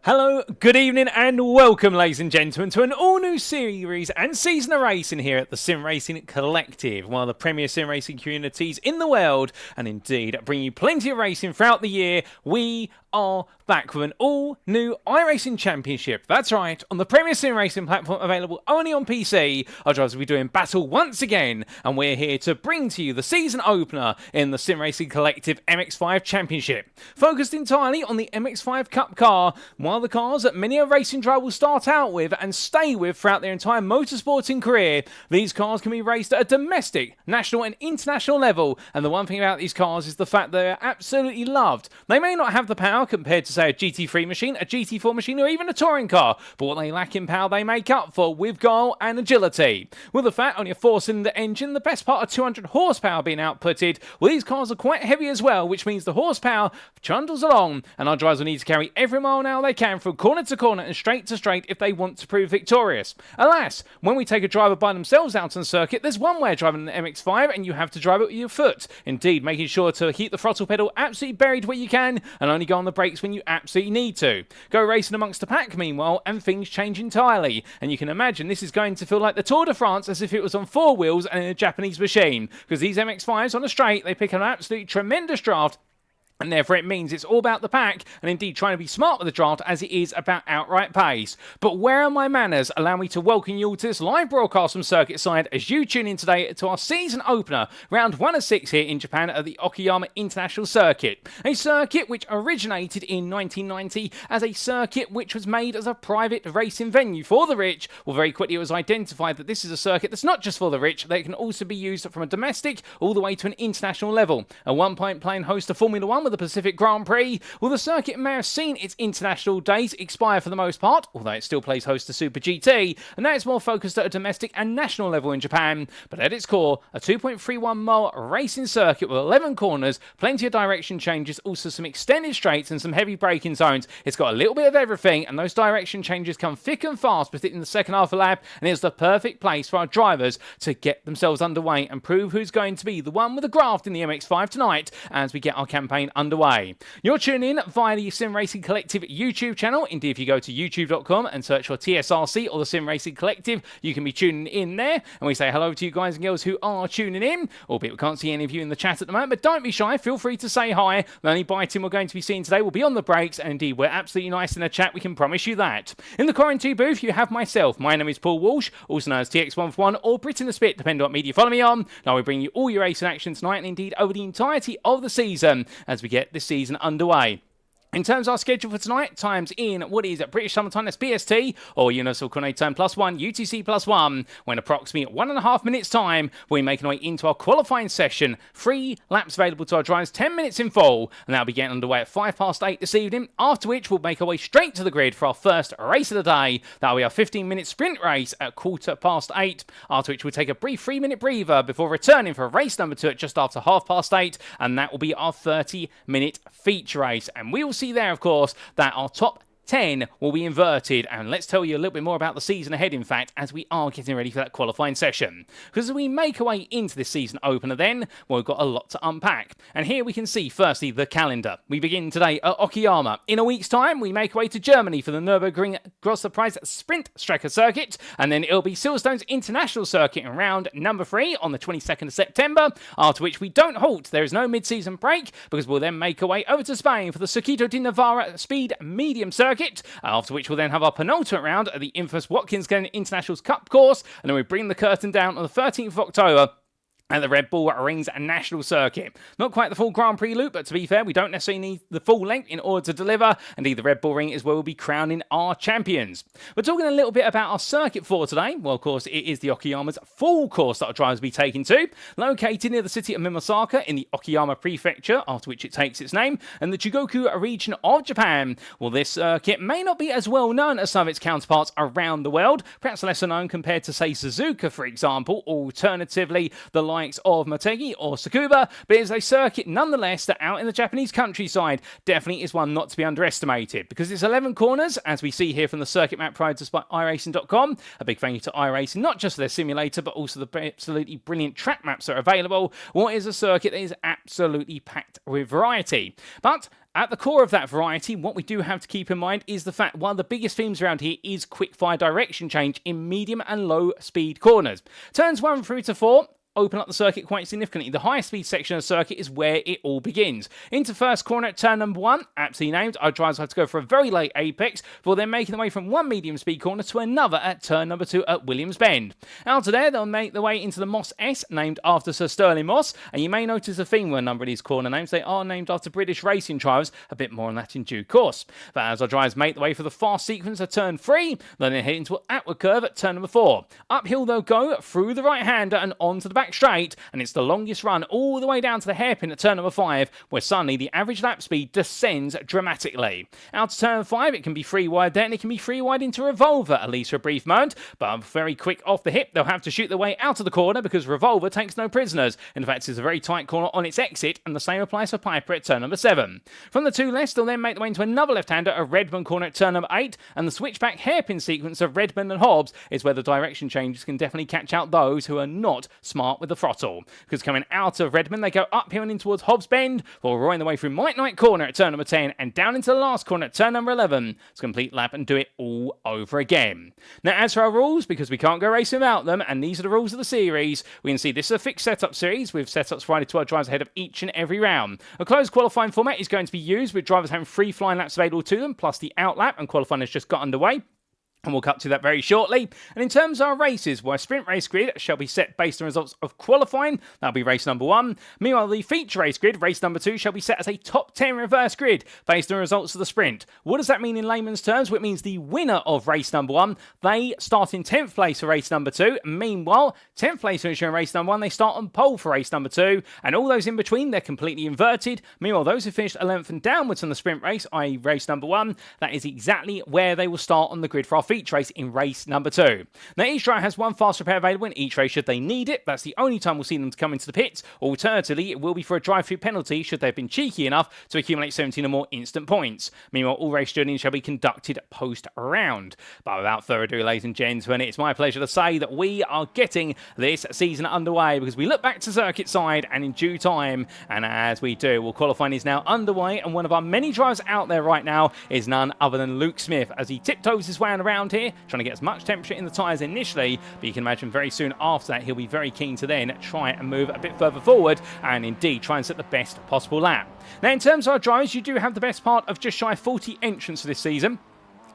Hello, good evening, and welcome, ladies and gentlemen, to an all-new series and season of racing here at the Sim Racing Collective, one of the premier sim racing communities in the world, and indeed bring you plenty of racing throughout the year. We are back with an all-new iRacing Championship. That's right, on the premier sim racing platform available only on PC. Our drivers will be doing battle once again, and we're here to bring to you the season opener in the Sim Racing Collective MX-5 Championship, focused entirely on the MX-5 Cup car. One of the cars that many a racing driver will start out with and stay with throughout their entire motorsporting career. These cars can be raced at a domestic, national and international level, and the one thing about these cars is the fact they're absolutely loved. They may not have the power compared to, say, a GT3 machine, a GT4 machine, or even a touring car, but what they lack in power they make up for with guile and agility. With the fact only a 4-cylinder engine, the best part of 200 horsepower being outputted, well, these cars are quite heavy as well, which means the horsepower trundles along, and our drivers will need to carry every mile an hour they can from corner to corner and straight to straight if they want to prove victorious. Alas, when we take a driver by themselves out on circuit, there's one way of driving an MX-5, and you have to drive it with your foot. Indeed, making sure to keep the throttle pedal absolutely buried where you can, and only go on the brakes when you absolutely need to. Go racing amongst the pack, meanwhile, and things change entirely. And you can imagine this is going to feel like the Tour de France as if it was on 4 wheels and in a Japanese machine, because these MX-5s on a straight, they pick an absolutely tremendous draft. And therefore it means it's all about the pack, and indeed trying to be smart with the draft as it is about outright pace. But where are my manners? Allow me to welcome you all to this live broadcast from Circuit Side as you tune in today to our season opener, round 1 of 6 here in Japan at the Okayama International Circuit. A circuit which originated in 1990 as a circuit which was made as a private racing venue for the rich. Well, very quickly it was identified that this is a circuit that's not just for the rich, that it can also be used from a domestic all the way to an international level. At one point playing host to Formula 1 with the Pacific Grand Prix, well, the circuit may have seen its international days expire for the most part, although it still plays host to Super GT, and now it's more focused at a domestic and national level in Japan. But at its core, a 2.31 mile racing circuit with 11 corners, plenty of direction changes, also some extended straights and some heavy braking zones. It's got a little bit of everything, and those direction changes come thick and fast, particularly in the second half of the lap, and it's the perfect place for our drivers to get themselves underway and prove who's going to be the one with the graft in the MX-5 tonight as we get our campaign underway. You're tuning in via the Sim Racing Collective YouTube channel. Indeed, if you go to youtube.com and search for TSRC or the Sim Racing Collective, you can be tuning in there. And we say hello to you guys and girls who are tuning in, albeit we can't see any of you in the chat at the moment, but don't be shy, feel free to say hi. The only biting we're going to be seeing today will be on the brakes, and indeed, we're absolutely nice in the chat, we can promise you that. In the quarantine booth, you have myself. My name is Paul Walsh, also known as TX141 or Brit in the Spit, depending on what media you follow me on. Now we bring you all your racing action tonight, and indeed over the entirety of the season as we get this season underway. In terms of our schedule for tonight, times in what is at British Summer Time, that's BST, or Universal Coordinated Time +1, UTC +1. When approximately 1.5 minutes time, we're making our way into our qualifying session. 3 laps available to our drivers, 10 minutes in full, and that'll be getting underway at 8:05 this evening, after which we'll make our way straight to the grid for our first race of the day. That'll be our 15-minute sprint race at 8:15, after which we'll take a brief 3-minute breather before returning for race number 2 at just after 8:30, and that will be our 30-minute feature race. And we will see there, of course, that our top 10 will be inverted, and let's tell you a little bit more about the season ahead, in fact, as we are getting ready for that qualifying session. Because as we make our way into this season opener then, well, we've got a lot to unpack. And here we can see, firstly, the calendar. We begin today at Okayama. In a week's time, we make our way to Germany for the Nürburgring Grosser Preis Sprint Strecker Circuit, and then it'll be Silverstone's International Circuit in round number 3 on the 22nd of September, after which we don't halt. There is no mid-season break, because we'll then make our way over to Spain for the Circuito de Navarra Speed Medium Circuit, after which we'll then have our penultimate round at the infamous Watkins Glen Internationals Cup course, and then we bring the curtain down on the 13th of October at the Red Bull Rings National Circuit. Not quite the full Grand Prix loop, but to be fair, we don't necessarily need the full length in order to deliver. Indeed, the Red Bull Ring is where we'll be crowning our champions. We're talking a little bit about our circuit for today. Well, of course, it is the Okayama's full course that our drivers will be taking to. Located near the city of Mimosaka in the Okayama Prefecture, after which it takes its name, and the Chugoku region of Japan. Well, this circuit may not be as well known as some of its counterparts around the world, perhaps lesser known compared to, say, Suzuka, for example, or alternatively, the likes of Motegi or Tsukuba, but it is a circuit nonetheless that out in the Japanese countryside definitely is one not to be underestimated, because it's 11 corners, as we see here from the circuit map provided to us by iRacing.com. A big thank you to iRacing, not just for their simulator, but also the absolutely brilliant track maps that are available. What is a circuit that is absolutely packed with variety. But At the core of that variety, what we do have to keep in mind is the fact one of the biggest themes around here is quick-fire direction change in medium and low-speed corners. Turns 1 through to 4 open up the circuit quite significantly. The high speed section of the circuit is where it all begins. Into first corner at turn number 1, aptly named, our drivers have to go for a very late apex before then making their way from one medium speed corner to another at turn number 2 at Williams Bend. Out of there, they'll make their way into the Moss S, named after Sir Stirling Moss, and you may notice a theme with a number of these corner names. They are named after British racing drivers, a bit more on that in due course. But as our drivers make their way for the fast sequence at turn 3, they'll then head into an outward curve at turn number 4. Uphill they'll go through the right-hander and onto the back straight, and it's the longest run all the way down to the hairpin at turn number 5, where suddenly the average lap speed descends dramatically. Out to turn 5, it can be free wide there, and it can be free wide into Revolver, at least for a brief moment, but very quick off the hip, they'll have to shoot their way out of the corner because Revolver takes no prisoners. In fact, it's a very tight corner on its exit, and the same applies for Piper at turn number 7. From the two lefts, they'll then make their way into another left-hander, a Redmond corner at turn number 8, and the switchback hairpin sequence of Redmond and Hobbs is where the direction changes can definitely catch out those who are not smart with the throttle. Because coming out of Redmond, they go uphill and in towards Hobbs Bend, before roaring their way through Mike Knight corner at turn number 10, and down into the last corner at turn number 11, to complete lap and do it all over again. Now, as for our rules, because we can't go racing without them, and these are the rules of the series, we can see this is a fixed setup series, with setups provided to our drivers ahead of each and every round. A closed qualifying format is going to be used, with drivers having 3 flying laps available to them, plus the out lap, and qualifying has just got underway. And we'll cut to that very shortly. And in terms of our races, where a sprint race grid shall be set based on results of qualifying, that'll be race number 1. Meanwhile, the feature race grid, race number 2, shall be set as a top 10 reverse grid based on results of the sprint. What does that mean in layman's terms? Well, it means the winner of race number 1, they start in 10th place for race number 2. Meanwhile, 10th place finisher in race number 1, they start on pole for race number 2. And all those in between, they're completely inverted. Meanwhile, those who finished 11th and downwards on the sprint race, i.e. race number 1, that is exactly where they will start on the grid for our feature race in race number 2. Now, each driver has one fast repair available in each race should they need it. That's the only time we'll see them to come into the pits. Alternatively, it will be for a drive-through penalty should they have been cheeky enough to accumulate 17 or more instant points. Meanwhile, all race journeys shall be conducted post-round. But without further ado, ladies and gentlemen, it's my pleasure to say that we are getting this season underway because we look back to circuit side and in due time, and as we do, well, qualifying is now underway, and one of our many drivers out there right now is none other than Luke Smith as he tiptoes his way around here, trying to get as much temperature in the tyres initially, but you can imagine very soon after that he'll be very keen to then try and move a bit further forward and indeed try and set the best possible lap. Now, in terms of our drivers, you do have the best part of just shy of 40 entrants for this season.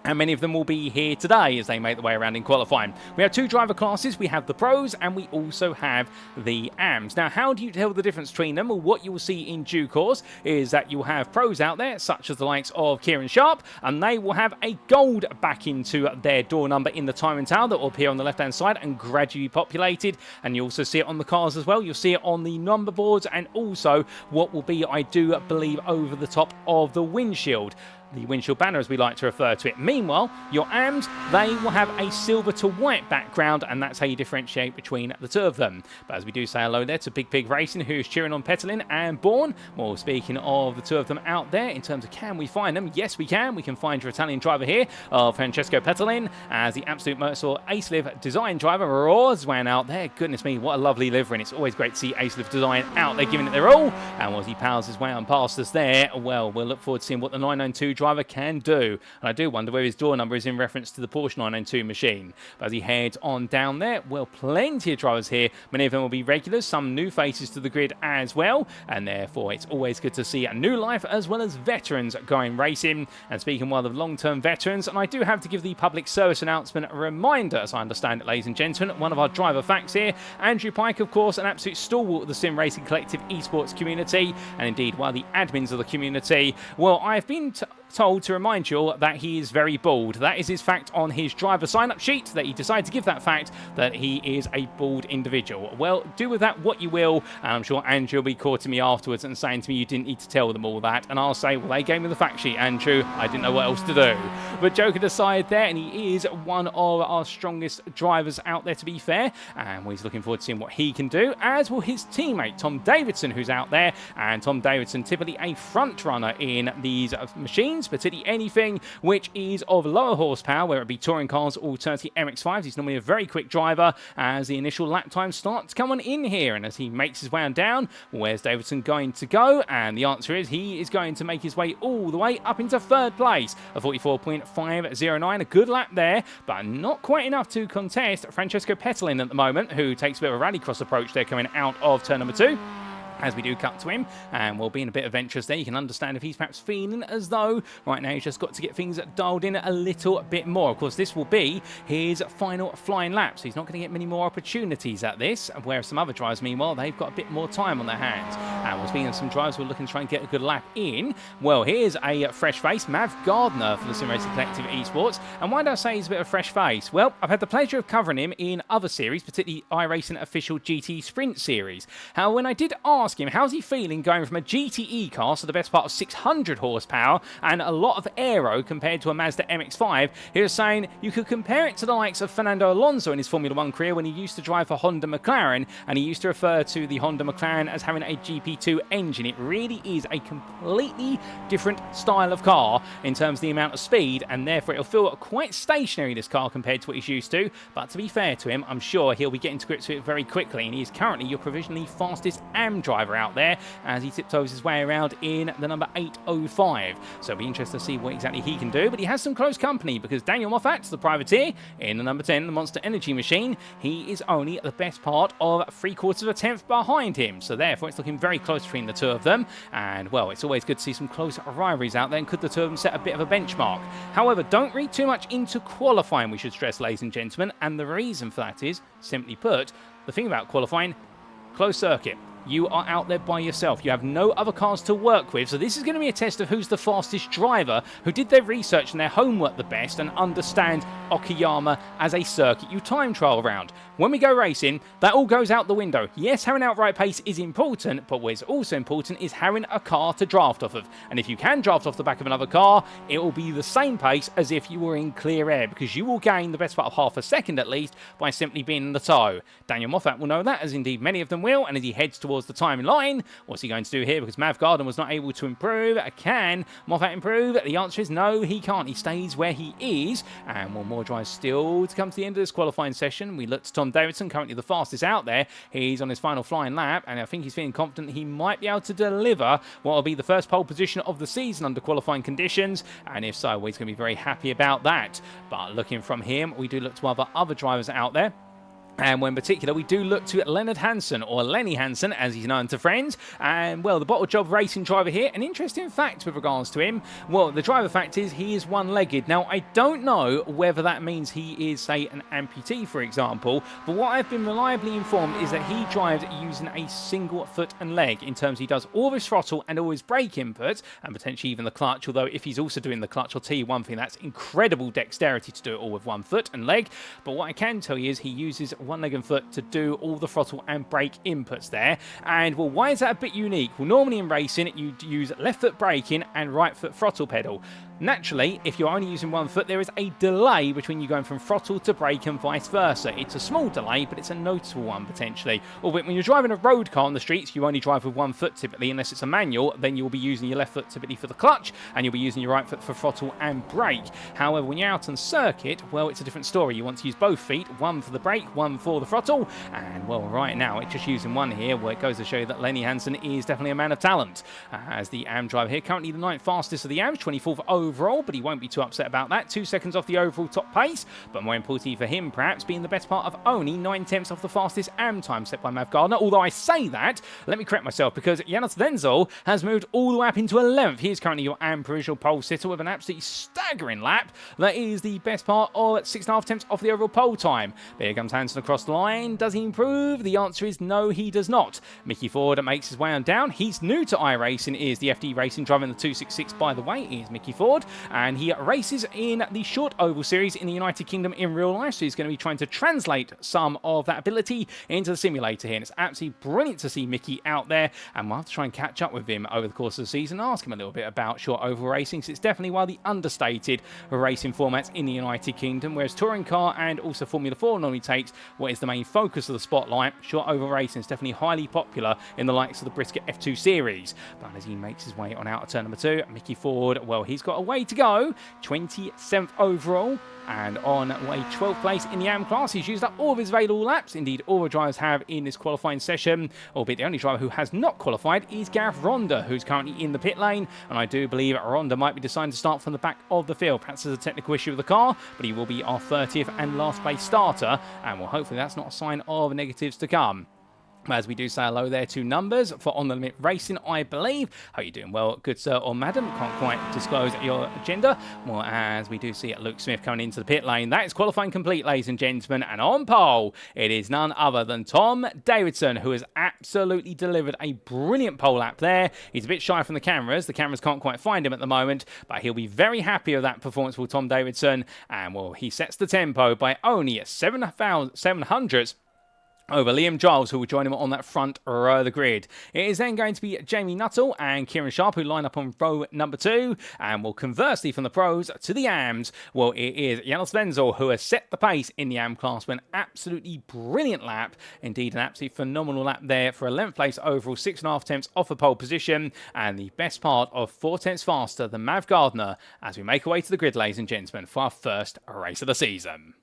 And many of them will be here today as they make their way around in qualifying. We have 2 driver classes. We have the pros and we also have the AMs. Now, how do you tell the difference between them? Well, what you will see in due course is that you'll have pros out there, such as the likes of Kieran Sharp, and they will have a gold back into their door number in the timing tower that will appear on the left-hand side and gradually populated. And you also see it on the cars as well. You'll see it on the number boards and also what will be, I do believe, over the top of the windshield. The windshield banner, as we like to refer to it. Meanwhile, your AMs, they will have a silver to white background, and that's how you differentiate between the 2 of them. But as we do say hello there to Big Pig Racing, who's cheering on Petalin and Bourne. Well, speaking of the 2 of them out there, in terms of can we find them? Yes, we can. We can find your Italian driver here, Francesco Petalin, as the absolute Mercer Aceliv design driver, Roswan out there. Goodness me, what a lovely livery, and it's always great to see Aceliv design out there giving it their all. And as he powers his way on past us there, well, we'll look forward to seeing what the 992 driver can do. And I do wonder where his door number is in reference to the Porsche 992 machine. But as he heads on down there, well, plenty of drivers here. Many of them will be regulars, some new faces to the grid as well. And therefore, it's always good to see a new life as well as veterans going racing. And speaking of long-term veterans, and I do have to give the public service announcement a reminder, as I understand it, ladies and gentlemen, one of our driver facts here, Andrew Pike, of course, an absolute stalwart of the Sim Racing Collective esports community, and indeed one of the admins of the community. Well, I've been told to remind you all that he is very bald. That is his fact on his driver sign-up sheet, that he decided to give that fact, that he is a bald individual. Well, do with that what you will, and I'm sure Andrew will be courting me afterwards and saying to me you didn't need to tell them all that, and I'll say, well, they gave me the fact sheet, Andrew. I didn't know what else to do. But joking aside there, and he is one of our strongest drivers out there, to be fair, and he's looking forward to seeing what he can do, as will his teammate, Tom Davidson, who's out there, and Tom Davidson, typically a front runner in these machines, machines, particularly anything which is of lower horsepower, whether it be touring cars or alternatively MX-5s. He's normally a very quick driver as the initial lap time starts coming in here, and as he makes his way on down, where's Davidson going to go? And the answer is he is going to make his way all the way up into third place, a 44.509, a good lap there, but not quite enough to contest Francesco Petalin at the moment, who takes a bit of a rallycross approach there coming out of turn number 2. As we do cut to him, and we'll be in a bit adventurous there. You can understand if he's perhaps feeling as though right now he's just got to get things dialed in a little bit more. Of course, this will be his final flying lap, so he's not going to get many more opportunities at this, whereas some other drivers, meanwhile, they've got a bit more time on their hands. And we're speaking of some drivers who are looking to try and get a good lap in. Well, here's a fresh face, Mav Gardner for the Sim Racing Collective Esports. And why do I say he's a bit of a fresh face? Well, I've had the pleasure of covering him in other series, particularly iRacing Official GT Sprint Series. However, when I did ask him how's he feeling going from a GTE car, so the best part of 600 horsepower and a lot of aero compared to a Mazda MX-5, he was saying you could compare it to the likes of Fernando Alonso in his Formula 1 career when he used to drive for Honda McLaren, and he used to refer to the Honda McLaren as having a GP2 engine. It really is a completely different style of car in terms of the amount of speed, and therefore it'll feel quite stationary, this car, compared to what he's used to. But to be fair to him, I'm sure he'll be getting to grips with it very quickly, and he is currently your provisionally fastest AM driver out there as he tiptoes his way around in the number 805. So it'll be interesting to see what exactly he can do, but he has some close company because Daniel Moffat, the privateer, in the number 10, the Monster Energy Machine, he is only the best part of 3/4 of a tenth behind him. So therefore it's looking very close between the two of them, and well, it's always good to see some close rivalries out there, and could the two of them set a bit of a benchmark. However, don't read too much into qualifying, we should stress, ladies and gentlemen, and the reason for that is, simply put, the thing about qualifying, closed circuit. You are out there by yourself. You have no other cars to work with. So this is going to be a test of who's the fastest driver, who did their research and their homework the best and understand Okayama as a circuit you time trial round. When we go racing, that all goes out the window. Yes, having outright pace is important, but what is also important is having a car to draft off of. And if you can draft off the back of another car, it will be the same pace as if you were in clear air, because you will gain the best part of half a second at least by simply being in the tow. Daniel Moffat will know that, as indeed many of them will, and as he heads towards the timeline, what's he going to do here? Because Mav Gardner was not able to improve. Can Moffat improve? The answer is no, he can't. He stays where he is, and one more drive still to come to the end of this qualifying session. We look to Tom Davidson, currently the fastest out there. He's on his final flying lap, and I think he's feeling confident he might be able to deliver what will be the first pole position of the season under qualifying conditions, and if so, well, he's going to be very happy about that. But looking from him, we do look to other drivers out there. And in particular, we do look to Leonard Hansen, or Lenny Hansen, as he's known to friends. And, well, the Bottle Job Racing driver here. An interesting fact with regards to him. Well, the driver fact is he is one-legged. Now, I don't know whether that means he is, say, an amputee, for example. But what I've been reliably informed is that he drives using a single foot and leg. In terms, he does all of his throttle and all his brake inputs, and potentially even the clutch. Although, if he's also doing the clutch, I'll tell you one thing, that's incredible dexterity to do it all with one foot and leg. But what I can tell you is he uses one leg and foot to do all the throttle and brake inputs there. And well, why is that a bit unique? Well, normally in racing you use left foot braking and right foot throttle pedal. Naturally, if you're only using one foot, there is a delay between you going from throttle to brake and vice versa. It's a small delay, but it's a noticeable one potentially. Or when you're driving a road car on the streets, you only drive with one foot typically, unless it's a manual, then you'll be using your left foot typically for the clutch, and you'll be using your right foot for throttle and brake. However, when you're out on circuit, well, it's a different story. You want to use both feet, one for the brake, one for the throttle, and well, right now, it's just using one here, where it goes to show you that Lenny Hansen is definitely a man of talent. As the AM driver here, currently the 9th fastest of the AMs, 24th overall, but he won't be too upset about that. 2 seconds off the overall top pace, but more importantly for him, perhaps being the best part of only 9/10 off the fastest AM time set by Mav Gardner. Although I say that, let me correct myself, because Janos Denzel has moved all the way up into 11th. He is currently your AM provisional pole sitter with an absolutely staggering lap. That is the best part of 6.5 off the overall pole time. But here comes Hansen across the line. Does he improve? The answer is no, he does not. Mickey Ford makes his way on down. He's new to iRacing, is the FD Racing, driving the 266, by the way, is Mickey Ford, and he races in the short oval series in the United Kingdom in real life, so he's going to be trying to translate some of that ability into the simulator here, and it's absolutely brilliant to see Mickey out there, and we'll have to try and catch up with him over the course of the season, ask him a little bit about short oval racing, so it's definitely one of the understated racing formats in the United Kingdom, whereas touring car and also Formula 4 normally takes what is the main focus of the spotlight. Short oval racing is definitely highly popular in the likes of the Brisket F2 series. But as he makes his way on out of turn number 2, Mickey Ford, well, he's got a away to go. 27th overall. And on way 12th place in the AM class. He's used up all of his available laps. Indeed, all the drivers have in this qualifying session. Albeit the only driver who has not qualified is Gareth Ronda, who's currently in the pit lane. And I do believe Ronda might be deciding to start from the back of the field. Perhaps there's a technical issue with the car, but he will be our 30th and last place starter. And well, hopefully that's not a sign of negatives to come. As we do say hello there to Numbers for On The Limit Racing, I believe. How are you doing? Well, good sir or madam. Can't quite disclose your gender. Well, as we do see Luke Smith coming into the pit lane. That is qualifying complete, ladies and gentlemen. And on pole, it is none other than Tom Davidson, who has absolutely delivered a brilliant pole lap there. He's a bit shy from the cameras. The cameras can't quite find him at the moment, but he'll be very happy with that performance for Tom Davidson. And, well, he sets the tempo by only 700 over Liam Giles, who will join him on that front row of the grid. It is then going to be Jamie Nuttall and Kieran Sharp who line up on row number 2. And well, conversely, from the pros to the AMs, well, it is Janos Wenzel who has set the pace in the AM class with an absolutely brilliant lap. Indeed, an absolutely phenomenal lap there for 11th place overall, 6.5 tenths off the pole position. And the best part of 4 tenths faster than Mav Gardner as we make our way to the grid, ladies and gentlemen, for our first race of the season.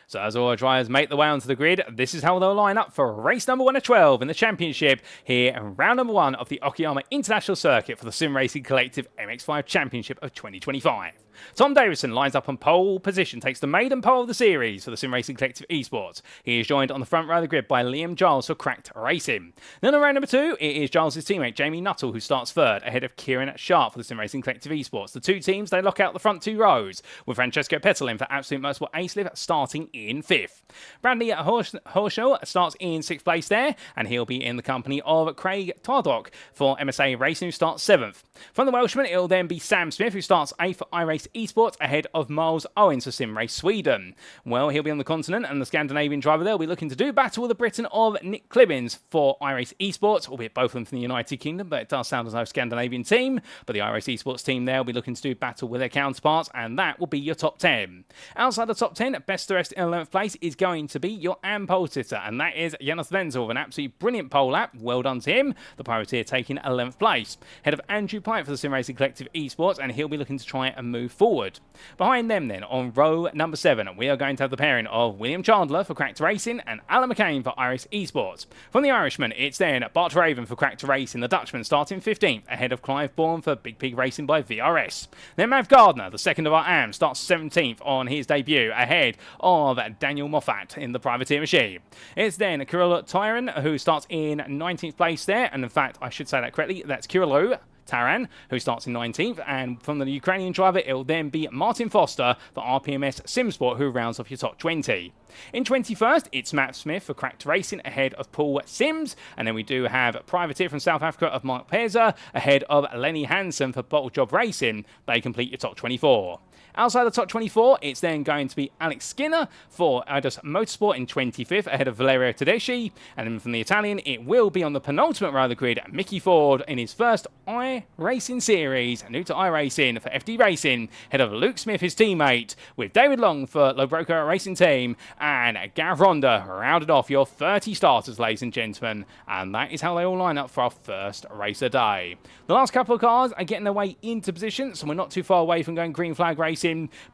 So as all our drivers make the way onto the grid, this is how they'll line up for race number 1 of 12 in the championship here in round number 1 of the Okayama International Circuit for the Sim Racing Collective MX-5 Championship of 2025. Tom Davidson lines up on pole position, takes the maiden pole of the series for the Sim Racing Collective Esports. He is joined on the front row of the grid by Liam Giles for Cracked Racing. Then on round number 2, it is Giles' teammate Jamie Nuttall who starts third, ahead of Kieran Sharp for the Sim Racing Collective Esports. The two teams, they lock out the front 2 rows, with Francesco Petalin for Absolute Motorsport Ace-Lift starting in 5th. Bradley Horschel starts in 6th place there, and he'll be in the company of Craig Tardock for MSA Racing, who starts 7th. From the Welshman, it'll then be Sam Smith, who starts 8th for iRacing Esports, ahead of Miles Owens for Sim Race Sweden. Well, he'll be on the continent, and the Scandinavian driver there will be looking to do battle with the Briton of Nick Clibbins for iRace Esports, albeit both of them from the United Kingdom, but it does sound as though a Scandinavian team. But the iRace Esports team there will be looking to do battle with their counterparts, and that will be your top 10. Outside the top 10, best the rest in 11th place is going to be your AM pole sitter, and that is Janos Wenzel with an absolutely brilliant pole lap. Well done to him. The Pirateer taking 11th place. Head of Andrew Pike for the Sim Racing Collective Esports, and he'll be looking to try and move forward. Behind them then, on row number 7, we are going to have the pairing of William Chandler for Cracked Racing and Alan McCain for iRace Esports. From the Irishman, it's then Bart Raven for Cracked Racing, the Dutchman starting 15th, ahead of Clive Bourne for Big Pig Racing by VRS. Then Mav Gardner, the second of our AMs, starts 17th on his debut, ahead of Daniel Moffat in the Privateer machine. It's then Kirill Tyron, who starts in 19th place there, and in fact, I should say that correctly, that's Kirill Taran, who starts in 19th, and from the Ukrainian driver, it will then be Martin Foster for RPMS Simsport, who rounds off your top 20. In 21st, it's Matt Smith for Cracked Racing, ahead of Paul Sims, and then we do have Privateer from South Africa of Mark Peza, ahead of Lenny Hansen for Bottle Job Racing. They complete your top 24. Outside the top 24, it's then going to be Alex Skinner for Idus Motorsport in 25th, ahead of Valerio Tedeschi. And then from the Italian, it will be on the penultimate row of the grid, Mickey Ford in his first iRacing series, new to iRacing for FD Racing, ahead of Luke Smith, his teammate, with David Long for Lobroca Racing Team, and Gareth Ronda rounded off your 30 starters, ladies and gentlemen. And that is how they all line up for our first race of the day. The last couple of cars are getting their way into position, so we're not too far away from going green flag racing.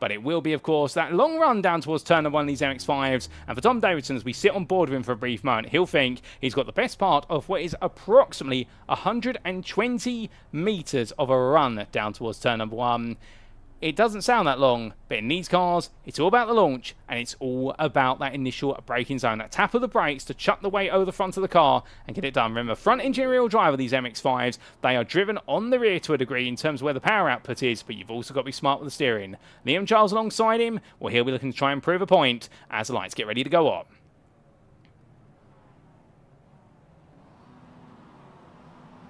But it will be, of course, that long run down towards turn number 1 of these MX-5s. And for Tom Davidson, as we sit on board with him for a brief moment, he'll think he's got the best part of what is approximately 120 metres of a run down towards turn number 1. It doesn't sound that long, but in these cars, it's all about the launch, and it's all about that initial braking zone, that tap of the brakes to chuck the weight over the front of the car and get it done. Remember, front engine rear drive of these MX-5s, they are driven on the rear to a degree in terms of where the power output is, but you've also got to be smart with the steering. Liam Giles alongside him, well, he'll be looking to try and prove a point as the lights get ready to go on.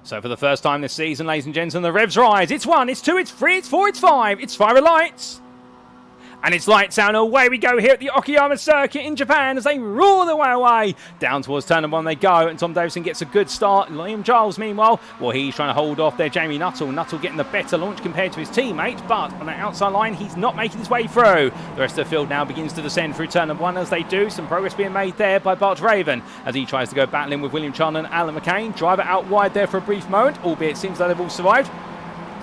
So for the first time this season, ladies and gentlemen, the revs rise. It's 1, it's 2, it's 3, it's 4, it's 5. It's fire lights. And it's lights out, and away we go here at the Okayama circuit in Japan as they roar their way away. Down towards turn number 1 they go, and Tom Davison gets a good start. Liam Giles, meanwhile, well, he's trying to hold off there Jamie Nuttall. Nuttall getting the better launch compared to his teammate, but on that outside line, he's not making his way through. The rest of the field now begins to descend through turn number 1 as they do. Some progress being made there by Bart Raven as he tries to go battling with William Chandler and Alan McCain. Driver out wide there for a brief moment, albeit it seems like they've all survived.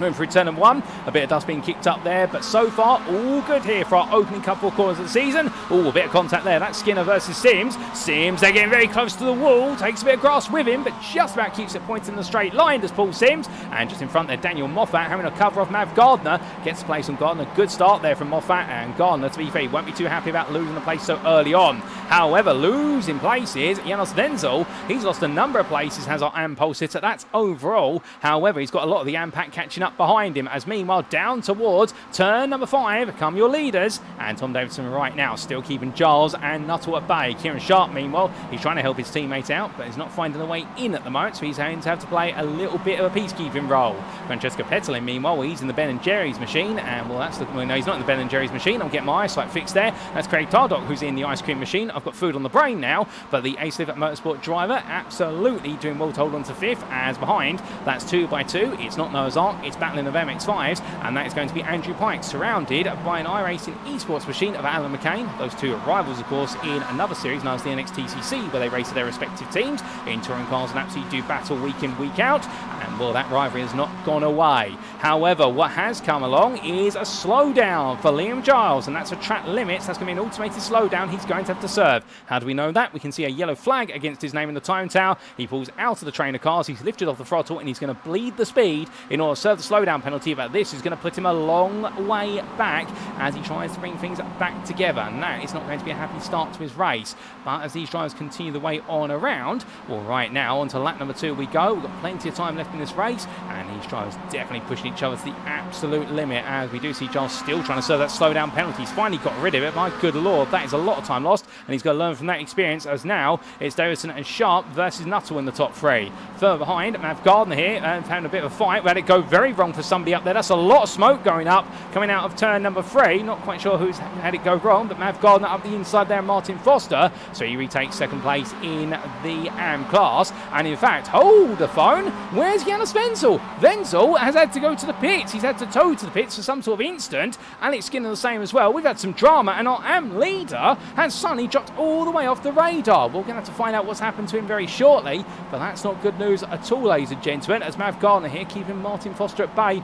Moving through turn number 1, a bit of dust being kicked up there, but so far all good here for our opening couple of corners of the season. Oh, a bit of contact there. That's Skinner versus Sims. Sims, they're getting very close to the wall, takes a bit of grass with him, but just about keeps it pointing in the straight line, does Paul Sims. And just in front there, Daniel Moffat having a cover off Mav Gardner. Gets the place on Gardner. Good start there from Moffat, and Gardner, to be fair, won't be too happy about losing the place so early on. However, losing places, Janos Wenzel, he's lost a number of places, has our AM pole sitter. That's overall. However, he's got a lot of the AM pack catching up behind him, as meanwhile down towards turn number 5 come your leaders, and Tom Davison right now still keeping Giles and Nuttall at bay. Kieran Sharp, meanwhile, he's trying to help his teammate out, but he's not finding a way in at the moment, so he's going to have to play a little bit of a peacekeeping role. Francesco Petalin, meanwhile, he's in the Ben & Jerry's machine, and well, no, he's not in the Ben & Jerry's machine. I'm getting my eyesight fixed there. That's Craig Tardock, who's in the ice cream machine. I've got food on the brain now, but the A-Sliv Motorsport driver absolutely doing well to hold on to 5th, as behind, that's 2x2. It's not Noah's Ark, it's battling of MX-5s, and that is going to be Andrew Pike, surrounded by an iRacing esports machine of Alan McCain. Those two are rivals, of course, in another series known as the NXTCC, where they race to their respective teams in touring cars and absolutely do battle week in, week out. And well, that rivalry has not gone away. However, what has come along is a slowdown for Liam Giles, and that's a track limits. That's going to be an automated slowdown. He's going to have to serve. How do we know that? We can see a yellow flag against his name in the time tower. He pulls out of the train of cars. He's lifted off the throttle, and he's going to bleed the speed in order to serve the slowdown penalty. But this is going to put him a long way back as he tries to bring things back together. And that is not going to be a happy start to his race. But as these drivers continue the way on around, well, right now onto lap number 2 we go. We've got plenty of time left in this race, and these drivers definitely pushing each other to the absolute limit, as we do see Giles still trying to serve that slowdown penalty. He's finally got rid of it. My good lord, that is a lot of time lost, and he's got to learn from that experience, as now it's Davison and Sharp versus Nuttall in the top 3. Further behind, Mav Gardner here, and found a bit of a fight. We had it go very wrong for somebody up there. That's a lot of smoke going up, coming out of turn number 3. Not quite sure who's had it go wrong, but Mav Gardner up the inside there, Martin Foster. So he retakes second place in the AM class. And in fact, hold the phone, where's Janos Wenzel? Wenzel has had to go to the pits. He's had to tow to the pits for some sort of instant. Alex Skinner the same as well. We've had some drama, and our AM leader has suddenly dropped all the way off the radar. We're going to have to find out what's happened to him very shortly, but that's not good news at all, ladies and gentlemen, as Mav Gardner here keeping Martin Foster at bay,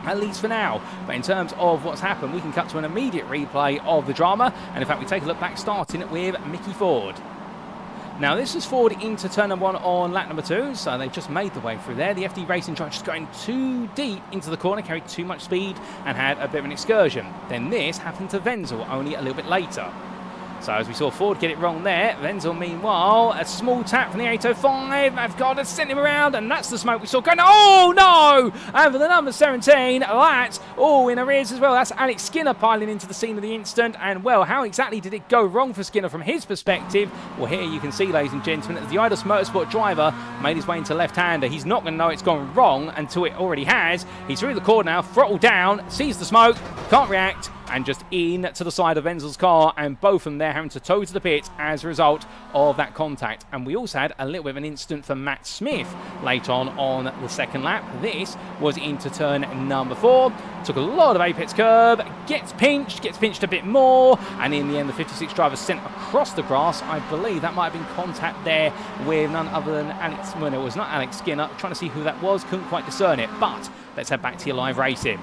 at least for now. But in terms of what's happened, we can cut to an immediate replay of the drama, and in fact we take a look back, starting with Mickey Ford. Now this is Ford into turn number 1 on lap number 2, so they've just made the way through there. The FD Racing truck just going too deep into the corner, carried too much speed and had a bit of an excursion. Then this happened to Wenzel only a little bit later. So as we saw Ford get it wrong there, Wenzel meanwhile, a small tap from the 805, I've got to send him around, and that's the smoke we saw going, oh no! And for the number 17, that's all in arrears as well. That's Alex Skinner piling into the scene of the incident, and well, how exactly did it go wrong for Skinner from his perspective? Well, here you can see, ladies and gentlemen, that the iRacing Motorsport driver made his way into left-hander. He's not going to know it's gone wrong until it already has. He's through the corner now, throttle down, sees the smoke, can't react, and just in to the side of Wenzel's car, and both of them there having to tow to the pit as a result of that contact. And we also had a little bit of an incident for Matt Smith late on the second lap. This was into turn number 4. Took a lot of apex curb, gets pinched a bit more, and in the end the 56 driver sent across the grass. I believe that might have been contact there with none other than Alex, well, it was not Alex Skinner. Trying to see who that was, couldn't quite discern it. But let's head back to your live racing.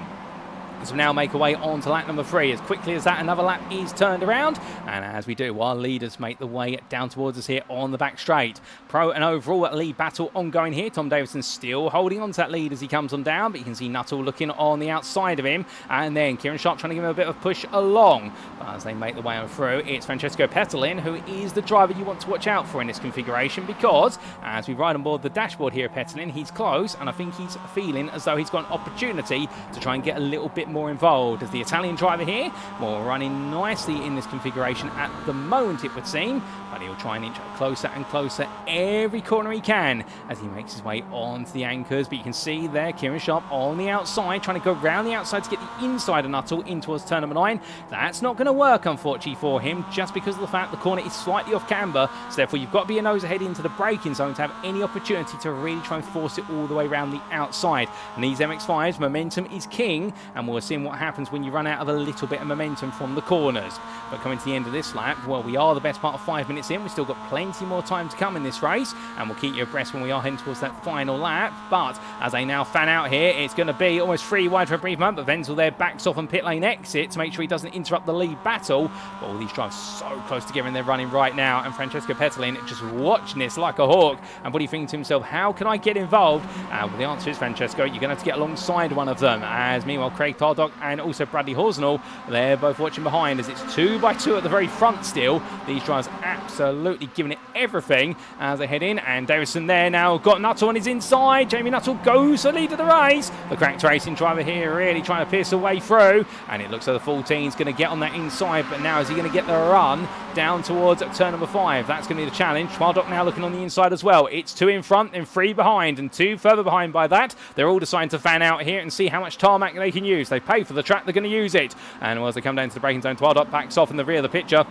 So we now make our way on to lap number 3. As quickly as that, another lap is turned around, and as we do, our leaders make the way down towards us here on the back straight. Pro and overall lead battle ongoing here. Tom Davison still holding on to that lead as he comes on down, but you can see Nuttall looking on the outside of him, and then Kieran Sharp trying to give him a bit of a push along. But as they make the way on through, it's Francesco Petalin who is the driver you want to watch out for in this configuration, because as we ride on board the dashboard here of Petalin, he's close, and I think he's feeling as though he's got an opportunity to try and get a little bit bit more involved, as the Italian driver here, well, running nicely in this configuration at the moment, it would seem, but he'll try and inch closer and closer every corner he can as he makes his way onto the anchors. But you can see there, Kieran Sharp on the outside, trying to go round the outside to get the inside of Nuttall in towards turn number 9. That's not going to work, unfortunately, for him, just because of the fact the corner is slightly off camber. So therefore, you've got to be a nose ahead into the braking zone to have any opportunity to really try and force it all the way around the outside. And these MX-5s, momentum is king, and we're seeing what happens when you run out of a little bit of momentum from the corners. But coming to the end of this lap, well, we are the best part of 5 minutes in. We've still got plenty more time to come in this race, and we'll keep you abreast when we are heading towards that final lap. But as they now fan out here, it's going to be almost 3 wide for a brief moment, but Wenzel there backs off on pit lane exit to make sure he doesn't interrupt the lead battle. But all these drivers so close together, and they're running right now, and Francesco Petalin just watching this like a hawk, and what are you thinking to himself, how can I get involved? Well, the answer is, Francesco, you're going to have to get alongside one of them, as meanwhile Craig Tardock and also Bradley Horsnell, they're both watching behind, as it's 2 by 2 at the very front still. These drivers absolutely giving it everything as they head in, and Davison there now got Nuttall on his inside. Jamie Nuttall goes to lead of the race. The Cracked Racing driver here really trying to pierce a way through, and it looks like the 14 is going to get on that inside, but now is he going to get the run down towards turn number 5? That's going to be the challenge. Tardock now looking on the inside as well. It's 2 in front and 3 behind, and 2 further behind by that. They're all deciding to fan out here and see how much tarmac they can use. They pay for the track, they're going to use it. And as they come down to the braking zone, Tardock backs off in the rear of the picture,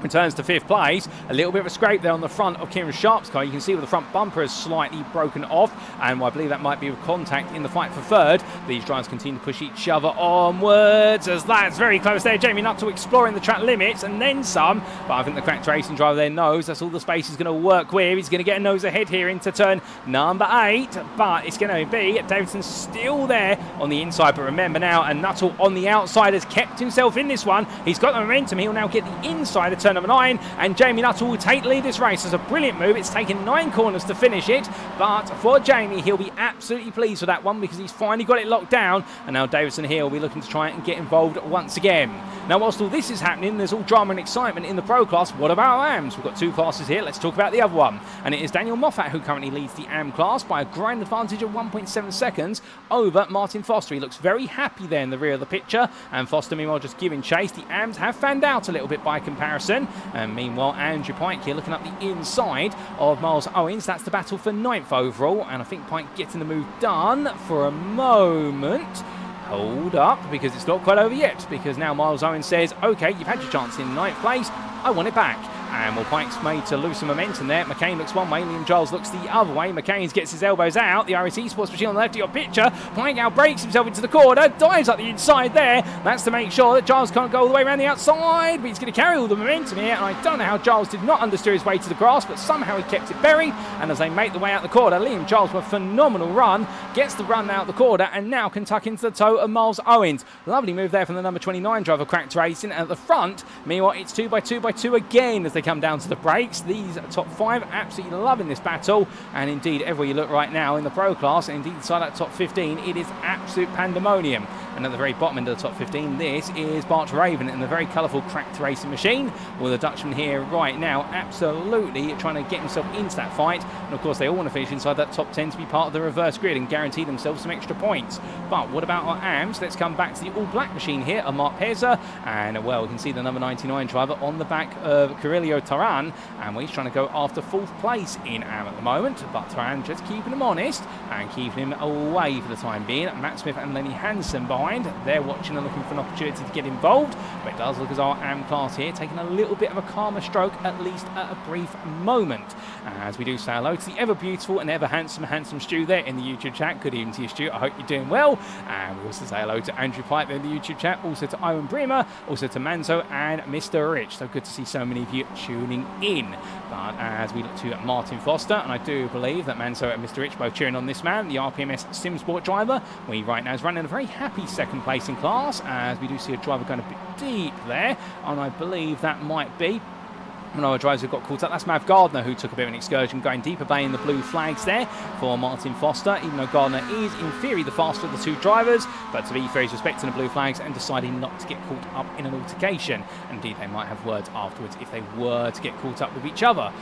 returns to 5th place. A little bit of a scrape there on the front of Kieran Sharp's car. You can see where the front bumper is slightly broken off, and I believe that might be with contact in the fight for 3rd. These drivers continue to push each other onwards, as that's very close there. Jamie Nuttall exploring the track limits and then some, but I think the Cracked Racing driver there knows that's all the space he's going to work with. He's going to get a nose ahead here into turn number 8, but it's going to be Davidson still there on the inside. But remember now, and Nuttall on the outside has kept himself in this one. He's got the momentum. He'll now get the inside of turn number 9, and Jamie Nuttall will take the lead this race. It's a brilliant move. It's taken 9 corners to finish it, but for Jamie, he'll be absolutely pleased with that one because he's finally got it locked down, and now Davison here will be looking to try and get involved once again. Now, whilst all this is happening, there's all drama and excitement in the Pro class. What about AMs? We've got 2 classes here. Let's talk about the other one, and it is Daniel Moffat who currently leads the AM class by a grand advantage of 1.7 seconds over Martin Foster. He looks very happy there in the rear of the picture, and Foster meanwhile just giving chase. The AMs have fanned out a little bit by comparison, and meanwhile Andrew Pike here looking up the inside of Miles Owens. That's the battle for 9th overall, and I think Pike getting the move done for a moment. Hold up, because it's not quite over yet, because now Miles Owens says, okay, you've had your chance in 9th place, I want it back. And well, Pike's made to lose some momentum there. McCain looks one way, Liam Giles looks the other way. McCain gets his elbows out. The Irish Esports machine on the left of your picture. Pike now breaks himself into the corner, dives up the inside there. That's to make sure that Giles can't go all the way around the outside, but he's going to carry all the momentum here. And I don't know how Giles did not understeer his way to the grass, but somehow he kept it buried. And as they make the way out the corner, Liam Giles with a phenomenal run, gets the run out the corner, and now can tuck into the toe of Miles Owens. Lovely move there from the number 29 driver, Cracked Racing. And at the front, meanwhile, it's 2 by 2 by 2 again as they come down to the brakes. These top 5 absolutely loving this battle, and indeed everywhere you look right now in the Pro class, and indeed inside that top 15, it is absolute pandemonium. And at the very bottom end of the top 15, this is Bart Raven in the very colourful Cracked Racing machine, with the Dutchman here right now absolutely trying to get himself into that fight. And of course they all want to finish inside that top 10 to be part of the reverse grid and guarantee themselves some extra points. But what about our AMs? Let's come back to the all-black machine here of Mark Pezza, and well, we can see the number 99 driver on the back of Carillo Taran, and he's trying to go after 4th place in AM at the moment, but Taran just keeping him honest and keeping him away for the time being. Matt Smith and Lenny Hansen behind. They're watching and looking for an opportunity to get involved, but it does look as our AM class here taking a little bit of a calmer stroke, at least at a brief moment. As we do say hello to the ever beautiful and ever handsome Stu there in the YouTube chat. Good evening to you, Stu. I hope you're doing well. And we also say hello to Andrew Pipe there in the YouTube chat, also to Owen Bremer, also to Manzo and Mr. Rich. So good to see so many of you tuning in. But as we look to Martin Foster, and I do believe that Manso and Mr. Rich both cheering on this man, the RPMS SimSport driver, we right now is running a very happy 2nd place in class, as we do see a driver going a bit deep there, and I believe that might be one of our drivers who got caught up. That's Mav Gardner, who took a bit of an excursion going deeper, baying the blue flags there for Martin Foster, even though Gardner is in theory the faster of the 2 drivers, but to be fair, he's respecting the blue flags and deciding not to get caught up in an altercation. Indeed, they might have words afterwards if they were to get caught up with each other.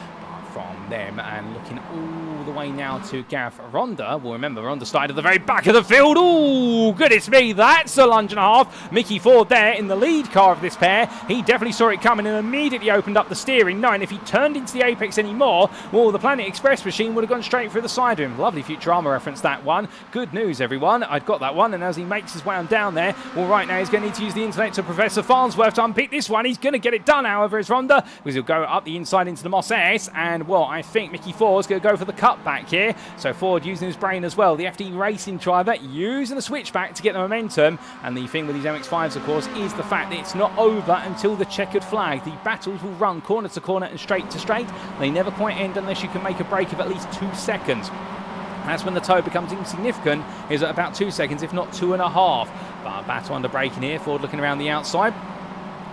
from them. And looking all the way now to Gareth Ronda. Well, remember, Ronda started at the very back of the field. Ooh, goodness me, that's a lunge and a half. Mickey Ford there in the lead car of this pair. He definitely saw it coming and immediately opened up the steering, knowing if he turned into the apex anymore, well, the Planet Express machine would have gone straight through the side of him. Lovely Futurama reference, that one. Good news, everyone. I'd got that one, and as he makes his way on down there, well, right now he's going to need to use the internet to Professor Farnsworth to unpick this one. He's going to get it done, however, as Ronda, because he'll go up the inside into the Moss S, and, well, I think Mickey Ford's going to go for the cutback here. So Ford using his brain as well. The FD Racing driver using the switchback to get the momentum, and the thing with these MX-5s, of course, is the fact that it's not over until the checkered flag. The battles will run corner to corner and straight to straight. They never quite end unless you can make a break of at least 2 seconds. That's when the tow becomes insignificant, is at about 2 seconds, if not 2.5. But battle under braking here. Ford looking around the outside.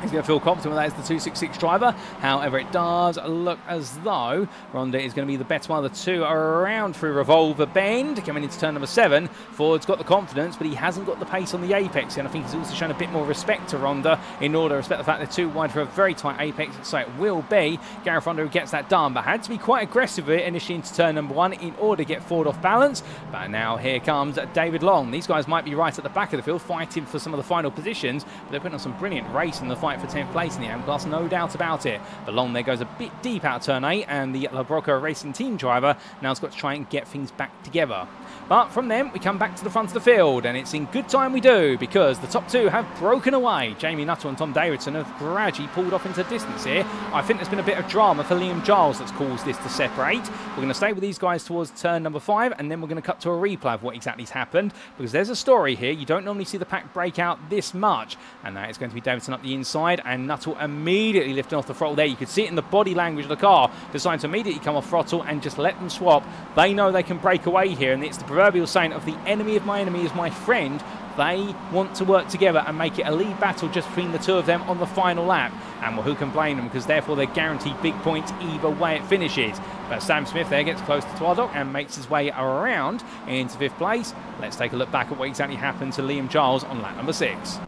He's going to feel confident with that as the 266 driver. However, it does look as though Ronda is going to be the better one of the two around through Revolver Bend. Coming into turn number 7, Ford's got the confidence, but he hasn't got the pace on the apex. And I think he's also shown a bit more respect to Ronda in order to respect the fact they're too wide for a very tight apex. So it will be Gareth Ronda who gets that done, but had to be quite aggressive with it initially into turn number 1 in order to get Ford off balance. But now here comes David Long. These guys might be right at the back of the field fighting for some of the final positions, but they're putting on some brilliant race in the fight for 10th place in the AM class, no doubt about it. But Long there goes a bit deep out of turn 8, and the La Broca Racing team driver now has got to try and get things back together. But from them, we come back to the front of the field, and it's in good time we do, because the top two have broken away. Jamie Nuttall and Tom Davidson have gradually pulled off into distance here. I think there's been a bit of drama for Liam Giles that's caused this to separate. We're going to stay with these guys towards turn number 5, and then we're going to cut to a replay of what exactly has happened, because there's a story here. You don't normally see the pack break out this much, and that is going to be Davidson up the inside, and Nuttall immediately lifting off the throttle there. You could see it in the body language of the car, deciding to immediately come off throttle and just let them swap. They know they can break away here, and it's the proverbial saying of the enemy of my enemy is my friend. They want to work together and make it a lead battle just between the two of them on the final lap. And well, who can blame them, because therefore they're guaranteed big points either way it finishes. But Sam Smith there gets close to Twaddock and makes his way around into 5th place. Let's take a look back at what exactly happened to Liam Giles on lap number 6.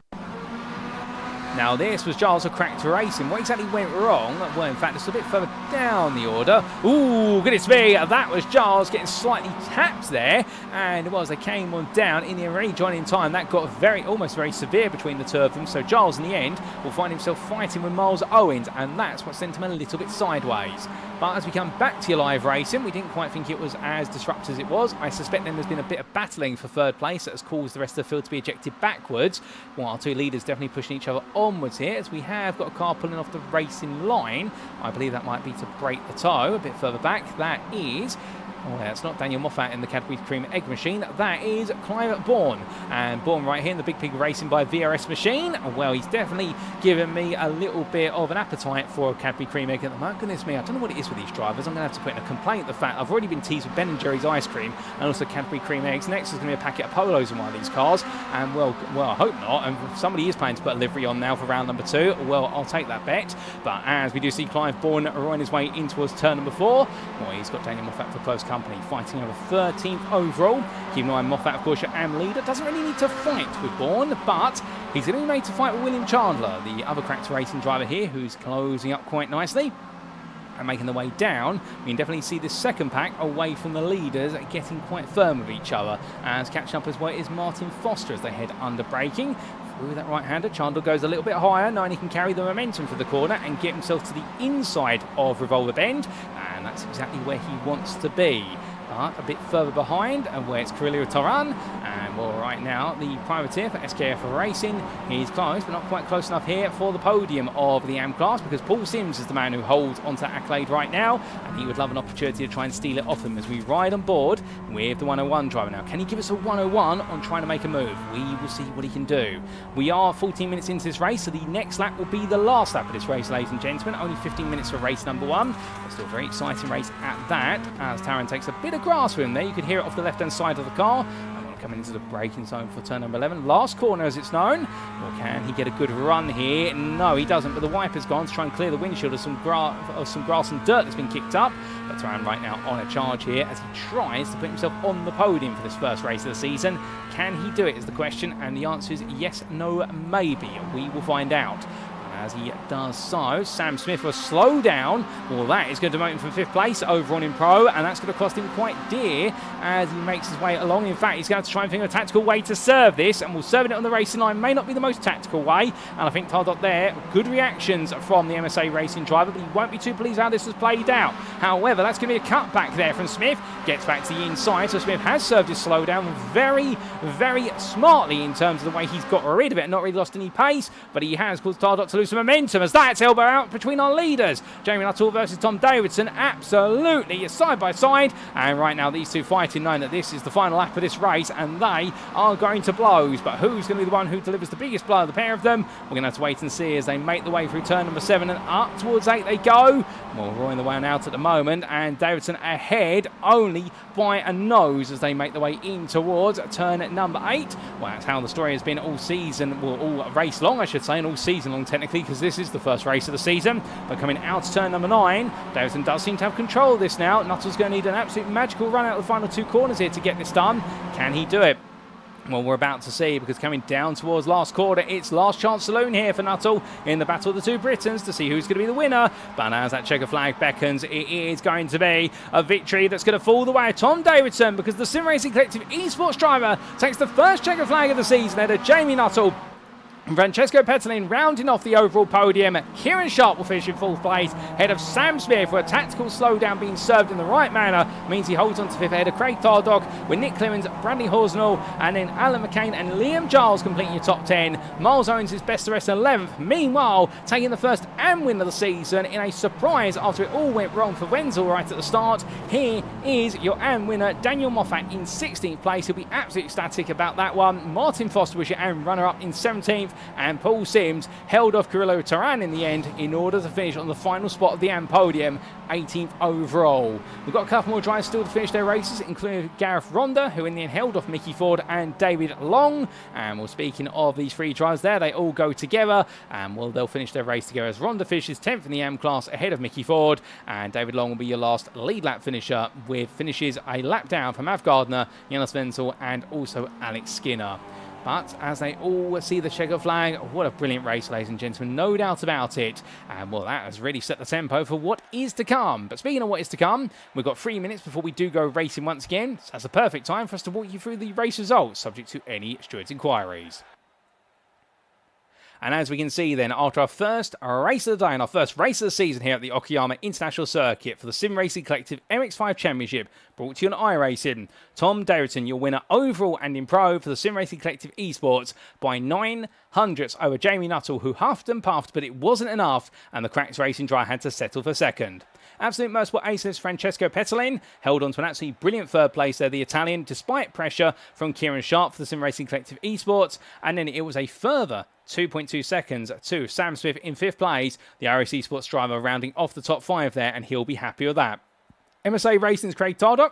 Now this was Giles of Cracked Racing. What exactly went wrong? Well, in fact, it's a bit further down the order. Ooh, goodness me, that was Giles getting slightly tapped there. And it was, they came on down in the rejoining time. That got almost very severe between the two of them. So Giles, in the end, will find himself fighting with Miles Owens, and that's what sent him a little bit sideways. But as we come back to your live racing, we didn't quite think it was as disruptive as it was. I suspect then there's been a bit of battling for 3rd place that has caused the rest of the field to be ejected backwards, while our two leaders definitely pushing each other onwards here, as we have got a car pulling off the racing line. I believe that might be to break the toe a bit further back. That is... oh, yeah, it's not Daniel Moffat in the Cadbury Cream Egg Machine. That is Clive Bourne. And Bourne right here in the Big Pig Racing by VRS Machine. Well, he's definitely given me a little bit of an appetite for a Cadbury Cream Egg at the moment. Goodness me, I don't know what it is with these drivers. I'm going to have to put in a complaint the fact I've already been teased with Ben & Jerry's ice cream and also Cadbury Cream Eggs. Next is going to be a packet of Polos in one of these cars. And, well, I hope not. And if somebody is planning to put a livery on now for round number 2, well, I'll take that bet. But as we do see Clive Bourne rowing his way in towards turn number 4, well, he's got Daniel Moffat for close company, fighting over 13th overall. Keep an eye on Moffat, of course, your AM leader. Doesn't really need to fight with Bourne, but he's going to be made to fight with William Chandler, the other Cracked Racing driver here, who's closing up quite nicely and making the way down. We can definitely see this second pack away from the leaders getting quite firm with each other, as catching up as well is Martin Foster as they head under braking. Through that right-hander, Chandler goes a little bit higher, knowing he can carry the momentum for the corner and get himself to the inside of Revolver Bend, and that's exactly where he wants to be. But a bit further behind, and where it's Carrillo Taran, and well, right now the privateer for SKF Racing is close, but not quite close enough here for the podium of the AM class, because Paul Sims is the man who holds onto accolade right now, and he would love an opportunity to try and steal it off him as we ride on board with the 101 driver. Now, can he give us a 101 on trying to make a move? We will see what he can do. We are 14 minutes into this race, so the next lap will be the last lap of this race, ladies and gentlemen. Only 15 minutes for race number 1, but still a very exciting race at that, as Taran takes a bit of grass with him there. You can hear it off the left-hand side of the car. Coming into the braking zone for turn number 11. Last corner, as it's known. Or can he get a good run here? No, he doesn't, but the wiper's gone to try and clear the windshield of some grass and dirt that's been kicked up. But Taran right now on a charge here as he tries to put himself on the podium for this first race of the season. Can he do it is the question, and the answer is yes, no, maybe. We will find out. As he does so, Sam Smith will slow down. Well, that is going to demote him from 5th place over on in Pro, and that's going to cost him quite dear as he makes his way along. In fact, he's going to try and think of a tactical way to serve this, and will serving it on the racing line may not be the most tactical way. And I think Tardot there, good reactions from the MSA Racing driver, but he won't be too pleased how this has played out. However, that's going to be a cut back there from Smith. Gets back to the inside, so Smith has served his slowdown very, very smartly in terms of the way he's got rid of it, not really lost any pace, but he has caused Tardot to lose some momentum as that's elbow out between our leaders. Jamie Nuttall versus Tom Davidson, absolutely side by side, and right now these two fighting, knowing that this is the final lap of this race and they are going to blows. But who's going to be the one who delivers the biggest blow of the pair of them? We're going to have to wait and see as they make the way through turn number 7 and up towards 8 they go. Well, roaring the one out at the moment, and Davidson ahead only by a nose as they make the way in towards turn number 8. Well, that's how the story has been all season, well, all race long I should say, and all season long technically, because this is the first race of the season. But coming out to turn number 9, Davidson does seem to have control of this now. Nuttall's going to need an absolute magical run out of the final 2 corners here to get this done. Can he do it? Well, we're about to see, because coming down towards last quarter, it's last chance saloon here for Nuttall in the battle of the two Britons to see who's going to be the winner. But as that checker flag beckons, it is going to be a victory that's going to fall the way of Tom Davidson, because the Sim Racing Collective esports driver takes the first checker flag of the season ahead of Jamie Nuttall. Francesco Petterlin rounding off the overall podium. Kieran Sharp will finish in 4th place ahead of Sam Smith, where a tactical slowdown being served in the right manner means he holds on to 5th ahead of Craig Tardog, with Nick Clemens, Bradley Horsnell, and then Alan McCain and Liam Giles completing your top 10. Miles Owens is best the rest 11th. Meanwhile, taking the first and win of the season in a surprise after it all went wrong for Wenzel right at the start. Here is your AM winner, Daniel Moffat, in 16th place. He'll be absolutely ecstatic about that one. Martin Foster was your AM runner-up in 17th. And Paul Sims held off Carrillo Taran in the end in order to finish on the final spot of the AM podium, 18th overall. We've got a couple more drivers still to finish their races, including Gareth Ronda, who in the end held off Mickey Ford and David Long. And well, speaking of these 3 drivers there, they all go together, and well, they'll finish their race together as Ronda finishes 10th in the AM class ahead of Mickey Ford, and David Long will be your last lead lap finisher, with finishes a lap down from Mav Gardner, Jonas Wenzel, and also Alex Skinner. But as they all see the checker flag, what a brilliant race, ladies and gentlemen, no doubt about it. And well, that has really set the tempo for what is to come. But speaking of what is to come, we've got 3 minutes before we do go racing once again. So that's the perfect time for us to walk you through the race results, subject to any stewards' inquiries. And as we can see then, after our first race of the day and our first race of the season here at the Okayama International Circuit for the Sim Racing Collective MX-5 Championship, brought to you on iRacing, Tom Davidson, your winner overall and in Pro for the Sim Racing Collective Esports by 9 hundredths over Jamie Nuttall, who huffed and puffed, but it wasn't enough, and the Cracks Racing driver had to settle for second. Absolute Motorsport aces Francesco Petterlin held on to an absolutely brilliant 3rd place there, the Italian, despite pressure from Kieran Sharp for the Sim Racing Collective Esports, and then it was a further 2.2 seconds to Sam Smith in 5th place, the iRacing Esports driver rounding off the top 5 there, and he'll be happy with that. MSA Racing's Craig Tardok,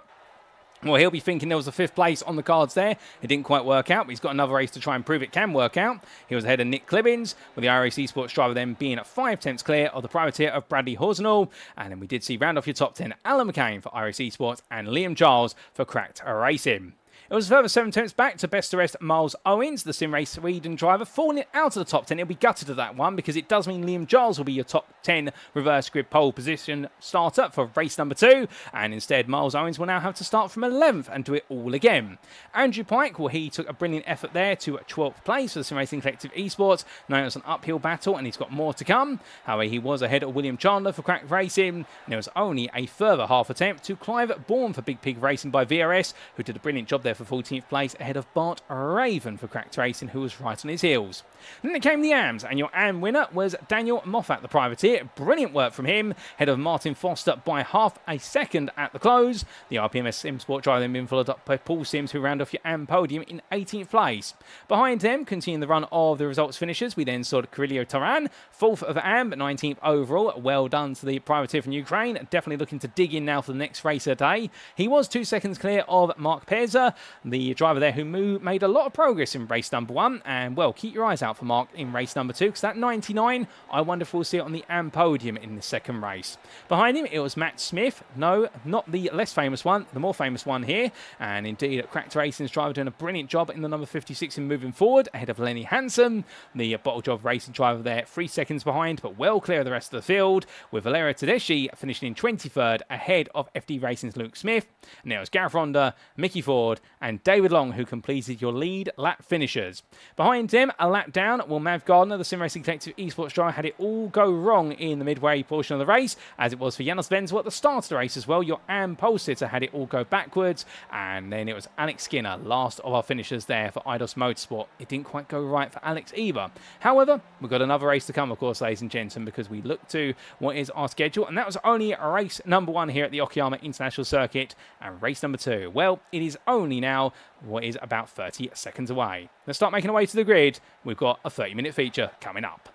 well, he'll be thinking there was a 5th place on the cards there. It didn't quite work out, but he's got another race to try and prove it can work out. He was ahead of Nick Clibbins, with the iRacing Esports driver then being at 5 tenths clear of the privateer of Bradley Horsnell. And then we did see round off your top 10, Alan McCain for iRacing Esports and Liam Giles for Cracked Racing. It was a further 7 tenths back to best the rest Miles Owens, the Sim Race Sweden driver, falling out of the top 10. He'll be gutted at that one, because it does mean Liam Giles will be your top 10 reverse grid pole position starter for race number 2, and instead Miles Owens will now have to start from 11th and do it all again. Andrew Pike, well, he took a brilliant effort there to 12th place for the Sim Racing Collective Esports. Now it's an uphill battle, and he's got more to come. However, he was ahead of William Chandler for Crack Racing, and there was only a further half attempt to Clive Bourne for Big Pig Racing by VRS, who did a brilliant job there for 14th place ahead of Bart Raven for Cracked Racing, who was right on his heels. And then it came the AMs, and your AM winner was Daniel Moffat, the privateer. Brilliant work from him, ahead of Martin Foster by half a second at the close. The RPMS Sim Sport driver then being followed up by Paul Sims, who rounded off your AM podium in 18th place. Behind him, continuing the run of the results finishers, we then saw Carrillo Taran, 4th of AM, but 19th overall. Well done to the privateer from Ukraine. Definitely looking to dig in now for the next race of the day. He was 2 seconds clear of Mark Pezza, the driver there who made a lot of progress in race number 1. And, well, keep your eyes out for Mark in race number 2, because that 99, I wonder if we'll see it on the AM podium in the second race. Behind him, it was Matt Smith. No, not the less famous one, the more famous one here. And indeed, Cracked Racing's driver doing a brilliant job in the number 56 in moving forward, ahead of Lenny Hansen. The Bottle Job Racing driver there, 3 seconds behind, but well clear of the rest of the field, with Valerio Tedeschi finishing in 23rd, ahead of FD Racing's Luke Smith. And there was Gareth Ronda, Mickey Ford, and David Long, who completed your lead lap finishers. Behind them, a lap down, well, Mav Gardner, the Sim Racing Collective esports driver, had it all go wrong in the midway portion of the race, as it was for Janos Wenzel at the start of the race as well. Your AM pole sitter had it all go backwards, and then it was Alex Skinner, last of our finishers there for Eidos Motorsport. It didn't quite go right for Alex either. However, we've got another race to come, of course, ladies and gentlemen, because we look to what is our schedule, and that was only race number 1 here at the Okayama International Circuit, and race number 2, well, it is only now what is about 30 seconds away. Let's start making our way to the grid. We've got a 30-minute feature coming up.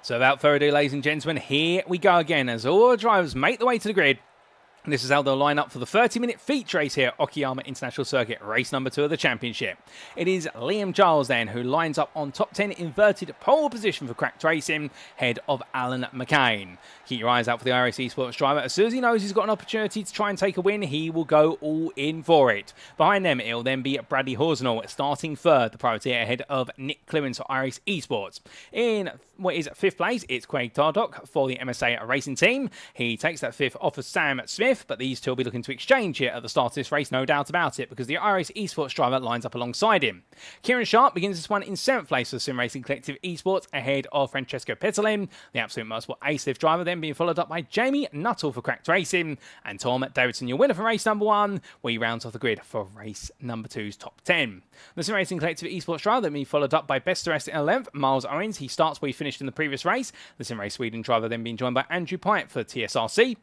So without further ado, ladies and gentlemen, here we go again as all our drivers make their way to the grid. This is how they'll line up for the 30-minute feature race here at Okayama International Circuit, race number 2 of the championship. It is Liam Giles then who lines up on top 10 inverted pole position for Cracked Racing, head of Alan McCain. Keep your eyes out for the iRacing esports driver. As soon as he knows he's got an opportunity to try and take a win, he will go all in for it. Behind them, it'll then be Bradley Horsnell starting third, the privateer ahead of Nick Clemens for iRace Esports. In what is 5th place, it's Craig Tardock for the MSA Racing team. He takes that 5th off of Sam Smith, but these two will be looking to exchange here at the start of this race, no doubt about it, because the iRace Esports driver lines up alongside him. Kieran Sharp begins this one in 7th place for the Sim Racing Collective Esports, ahead of Francesco Petalin, the Absolute Motorsport Ace-Lift driver, then being followed up by Jamie Nuttall for Cracked Racing, and Tom Davidson, your winner for race number 1, where he rounds off the grid for race number 2's top 10. The Sim Racing Collective Esports driver then being followed up by best rest in 11th, Miles Owens. He starts where he finished in the previous race. The Sim Race Sweden driver then being joined by Andrew Pyatt for TSRC.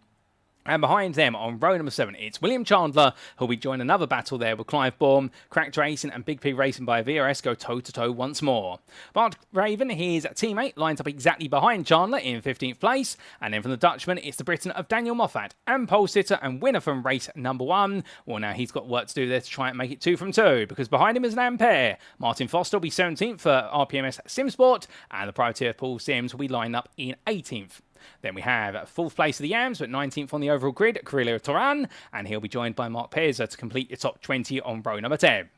And behind them, on row number 7, it's William Chandler, who'll be joining another battle there with Clive Baum. Cracked Racing and Big P Racing by VRS go toe-to-toe once more. Bart Raven, his teammate, lines up exactly behind Chandler in 15th place. And then from the Dutchman, it's the Briton of Daniel Moffat, and pole sitter and winner from race number 1. Well, now he's got work to do there to try and make it 2 from 2, because behind him is an Ampere. Martin Foster will be 17th for RPMS Simsport, and the privateer Paul Sims will be lined up in 18th. Then we have 4th place of the Yams, but 19th on the overall grid, Carrillo Toran, and he'll be joined by Mark Pezza to complete your top 20 on row number 10.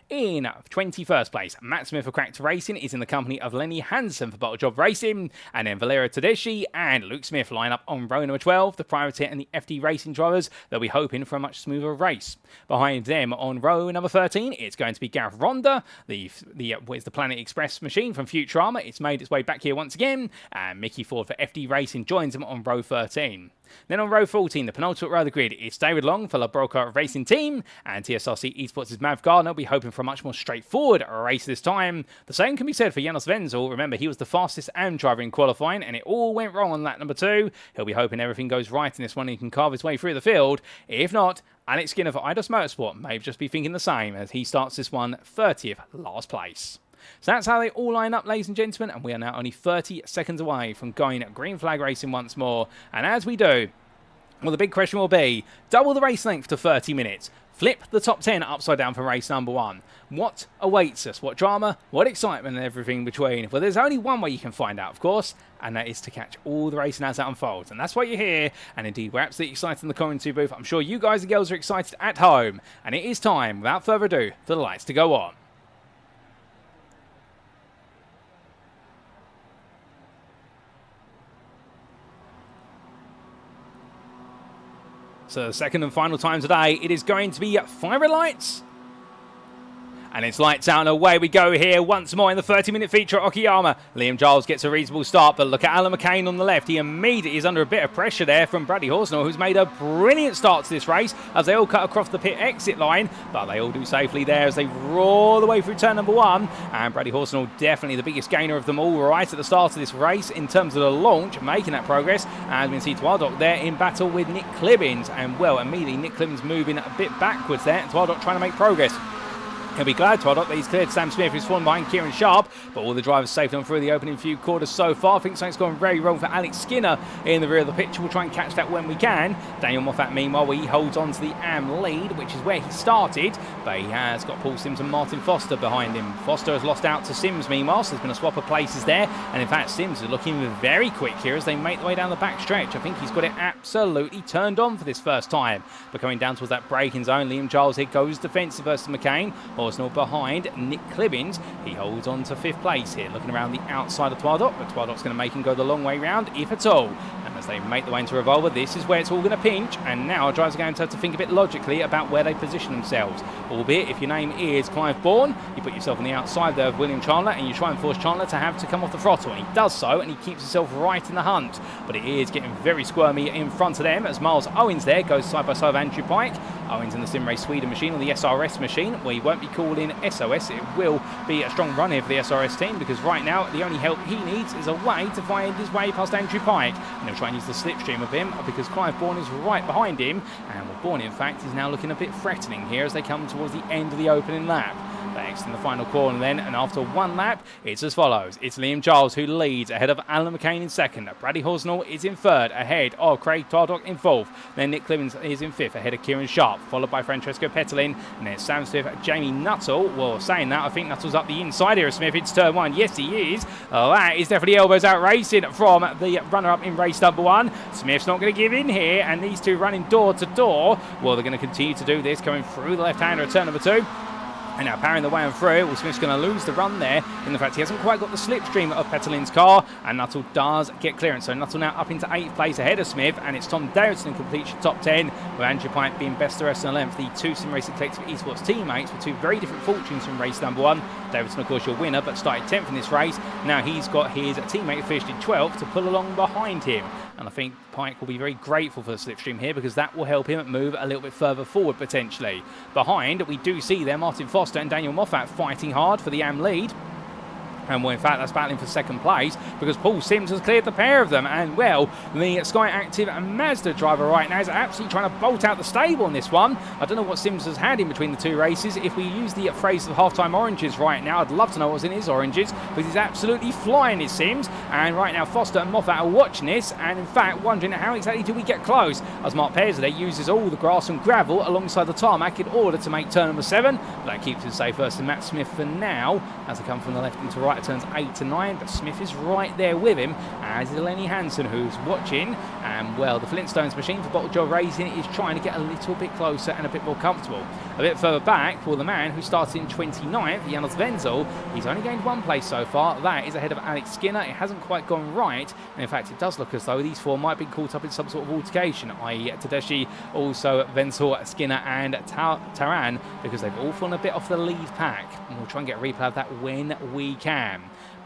In 21st place, Matt Smith for Cracked Racing is in the company of Lenny Hansen for Bottle Job Racing, and then Valerio Tedeschi and Luke Smith line up on row number 12, the privateer and the FD Racing drivers. They'll be hoping for a much smoother race. Behind them on row number 13, it's going to be Gareth Ronda, the Planet Express machine from Futurama. It's made its way back here once again, and Mickey Ford for FD Racing joins him on row 13. Then on row 14, the penultimate row of the grid, it's David Long for La Broca Racing Team, and TSRC Esports' Mav Gardner will be hoping for a much more straightforward race this time. The same can be said for Janos Wenzel. Remember, he was the fastest AM driver in qualifying, and it all went wrong on lap number 2. He'll be hoping everything goes right in this one and he can carve his way through the field. If not, Alex Skinner for Eidos Motorsport may just be thinking the same, as he starts this one 30th, last place. So that's how they all line up, ladies and gentlemen, and we are now only 30 seconds away from going green flag racing once more. And as we do, well, the big question will be, double the race length to 30 minutes. Flip the top 10 upside down for race number 1. What awaits us? What drama? What excitement and everything between? Well, there's only one way you can find out, of course, and that is to catch all the racing as it unfolds. And that's what you're here. And indeed, we're absolutely excited in the commentary booth. I'm sure you guys and girls are excited at home. And it is time, without further ado, for the lights to go on. So the second and final time today, it is going to be fire lights. And it's lights out and away we go here once more in the 30-minute feature at Okayama. Liam Giles gets a reasonable start, but look at Alan McCain on the left. He immediately is under a bit of pressure there from Bradley Horsnell, who's made a brilliant start to this race as they all cut across the pit exit line, but they all do safely there as they roar the way through turn number 1. And Bradley Horsnell, definitely the biggest gainer of them all right at the start of this race in terms of the launch, making that progress. As we can see Twardock there in battle with Nick Clibbins, and well, immediately Nick Clibbins moving a bit backwards there, and Twardock trying to make progress. He'll be glad, Twaddock, that he's cleared Sam Smith, who's fallen behind Kieran Sharp, but all the drivers safely on through the opening few quarters so far. I think something's gone very wrong for Alex Skinner in the rear of the picture. We'll try and catch that when we can. Daniel Moffat, meanwhile, he holds on to the AM lead, which is where he started, but he has got Paul Sims and Martin Foster behind him. Foster has lost out to Sims, meanwhile, so there's been a swap of places there, and in fact, Sims is looking very quick here as they make their way down the back stretch. I think he's got it absolutely turned on for this first time. But coming down towards that braking zone, Liam Giles here goes defensive versus McCain. Horsnell behind Nick Clibbins. He holds on to 5th place here, looking around the outside of Twaddock, but Twaddock's going to make him go the long way round, if at all. And as they make their way into Revolver, this is where it's all going to pinch, and now drivers are going to have to think a bit logically about where they position themselves. Albeit, if your name is Clive Bourne, you put yourself on the outside there of William Chandler, and you try and force Chandler to have to come off the throttle, and he does so, and he keeps himself right in the hunt. But it is getting very squirmy in front of them, as Miles Owens there goes side by side with Andrew Pike. Owens in the Sim Race Sweden machine, or the SRS machine, where he won't be calling SOS. It will be a strong run here for the SRS team, because right now the only help he needs is a way to find his way past Andrew Pike, and he'll try and use the slipstream of him, because Clive Bourne is right behind him, and Bourne in fact is now looking a bit threatening here as they come towards the end of the opening lap. Next in the final corner then, and after one lap, it's as follows. It's Liam Giles who leads ahead of Alan McCain in second. Bradley Horsnell is in third, ahead of Craig Twaddock in fourth. Then Nick Clemens is in fifth, ahead of Kieran Sharp, followed by Francesco Petalin, and then Sam Smith, Jamie Nuttall. Well, saying that, I think Nuttall's up the inside here of Smith. It's turn one. Yes, he is. That is definitely elbows out racing from the runner-up in race number one. Smith's not going to give in here, and these two running door to door. Well, they're going to continue to do this, coming through the left-hander at turn number two. And now powering the way on through. Well, Smith's going to lose the run there. In the fact he hasn't quite got the slipstream of Petalin's car. And Nuttall does get clearance. So Nuttall now up into 8th place ahead of Smith. And it's Tom Davidson who completes your top 10. With Andrew Pike being best the rest of the length. The two Sim Racing Collective Esports teammates with two very different fortunes from race number one. Davidson, of course, your winner, but started 10th in this race. Now he's got his teammate who finished in 12th to pull along behind him. And I think Pike will be very grateful for the slipstream here, because that will help him move a little bit further forward potentially. Behind, we do see there Martin Foster and Daniel Moffat fighting hard for the AM lead. And well, in fact, that's battling for second place, because Paul Sims has cleared the pair of them. And well, the Sky Active and Mazda driver right now is absolutely trying to bolt out the stable in this one. I don't know what Sims has had in between the two races. If we use the phrase of half-time oranges right now, I'd love to know what was in his oranges, because he's absolutely flying his Sims. And right now, Foster and Moffat are watching this, and in fact, wondering how exactly do we get close, as Mark Pears there uses all the grass and gravel alongside the tarmac in order to make turn number 7. But that keeps him safe versus Matt Smith for now, as they come from the left into right. Turns 8 to 9, but Smith is right there with him, as is Lenny Hansen, who's watching. And well, the Flintstones machine for Bottle Job Racing is trying to get a little bit closer and a bit more comfortable. A bit further back, for the man who started in 29th, Janos Wenzel, he's only gained 1 place so far. That is ahead of Alex Skinner. It hasn't quite gone right, and in fact it does look as though these four might be caught up in some sort of altercation, i.e. Tedeschi, also Wenzel, Skinner and Taran, because they've all fallen a bit off the lead pack. And we'll try and get a replay of that when we can.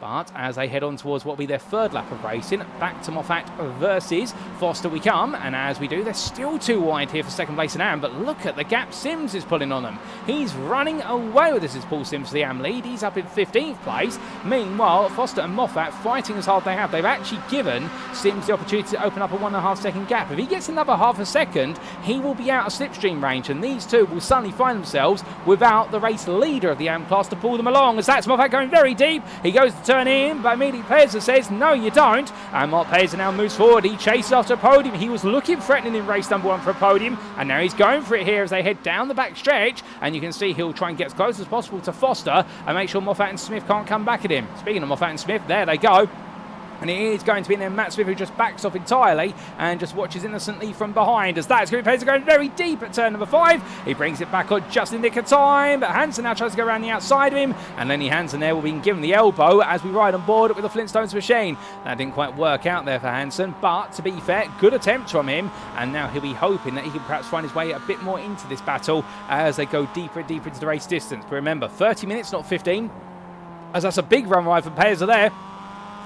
But as they head on towards what will be their third lap of racing, back to Moffat versus Foster we come. And as we do, they're still too wide here for second place in AM. But look at the gap Sims is pulling on them. He's running away with this. Is Paul Sims for the AM lead. He's up in 15th place. Meanwhile, Foster and Moffat fighting as hard as they have. They've actually given Sims the opportunity to open up a 1.5 second gap. If he gets another half a second, he will be out of slipstream range. And these two will suddenly find themselves without the race leader of the AM class to pull them along. As that's Moffat going very deep. He goes to turn in, but immediately Pezza says, no, you don't. And Mark Pezza now moves forward. He chases after a podium. He was looking threatening in race number 1 for a podium, and now he's going for it here as they head down the back stretch. And you can see he'll try and get as close as possible to Foster and make sure Moffat and Smith can't come back at him. Speaking of Moffat and Smith, there they go. And it is going to be in there Matt Smith, who just backs off entirely and just watches innocently from behind, as that's going to be Pezza going very deep at turn number 5. He brings it back on just in the nick of time, but Hansen now tries to go around the outside of him, and Lenny Hansen there will be given the elbow as we ride on board with the Flintstones machine. That didn't quite work out there for Hansen, but to be fair, good attempt from him, and now he'll be hoping that he can perhaps find his way a bit more into this battle as they go deeper and deeper into the race distance. But remember, 30 minutes, not 15, as that's a big run ride for Pezza there.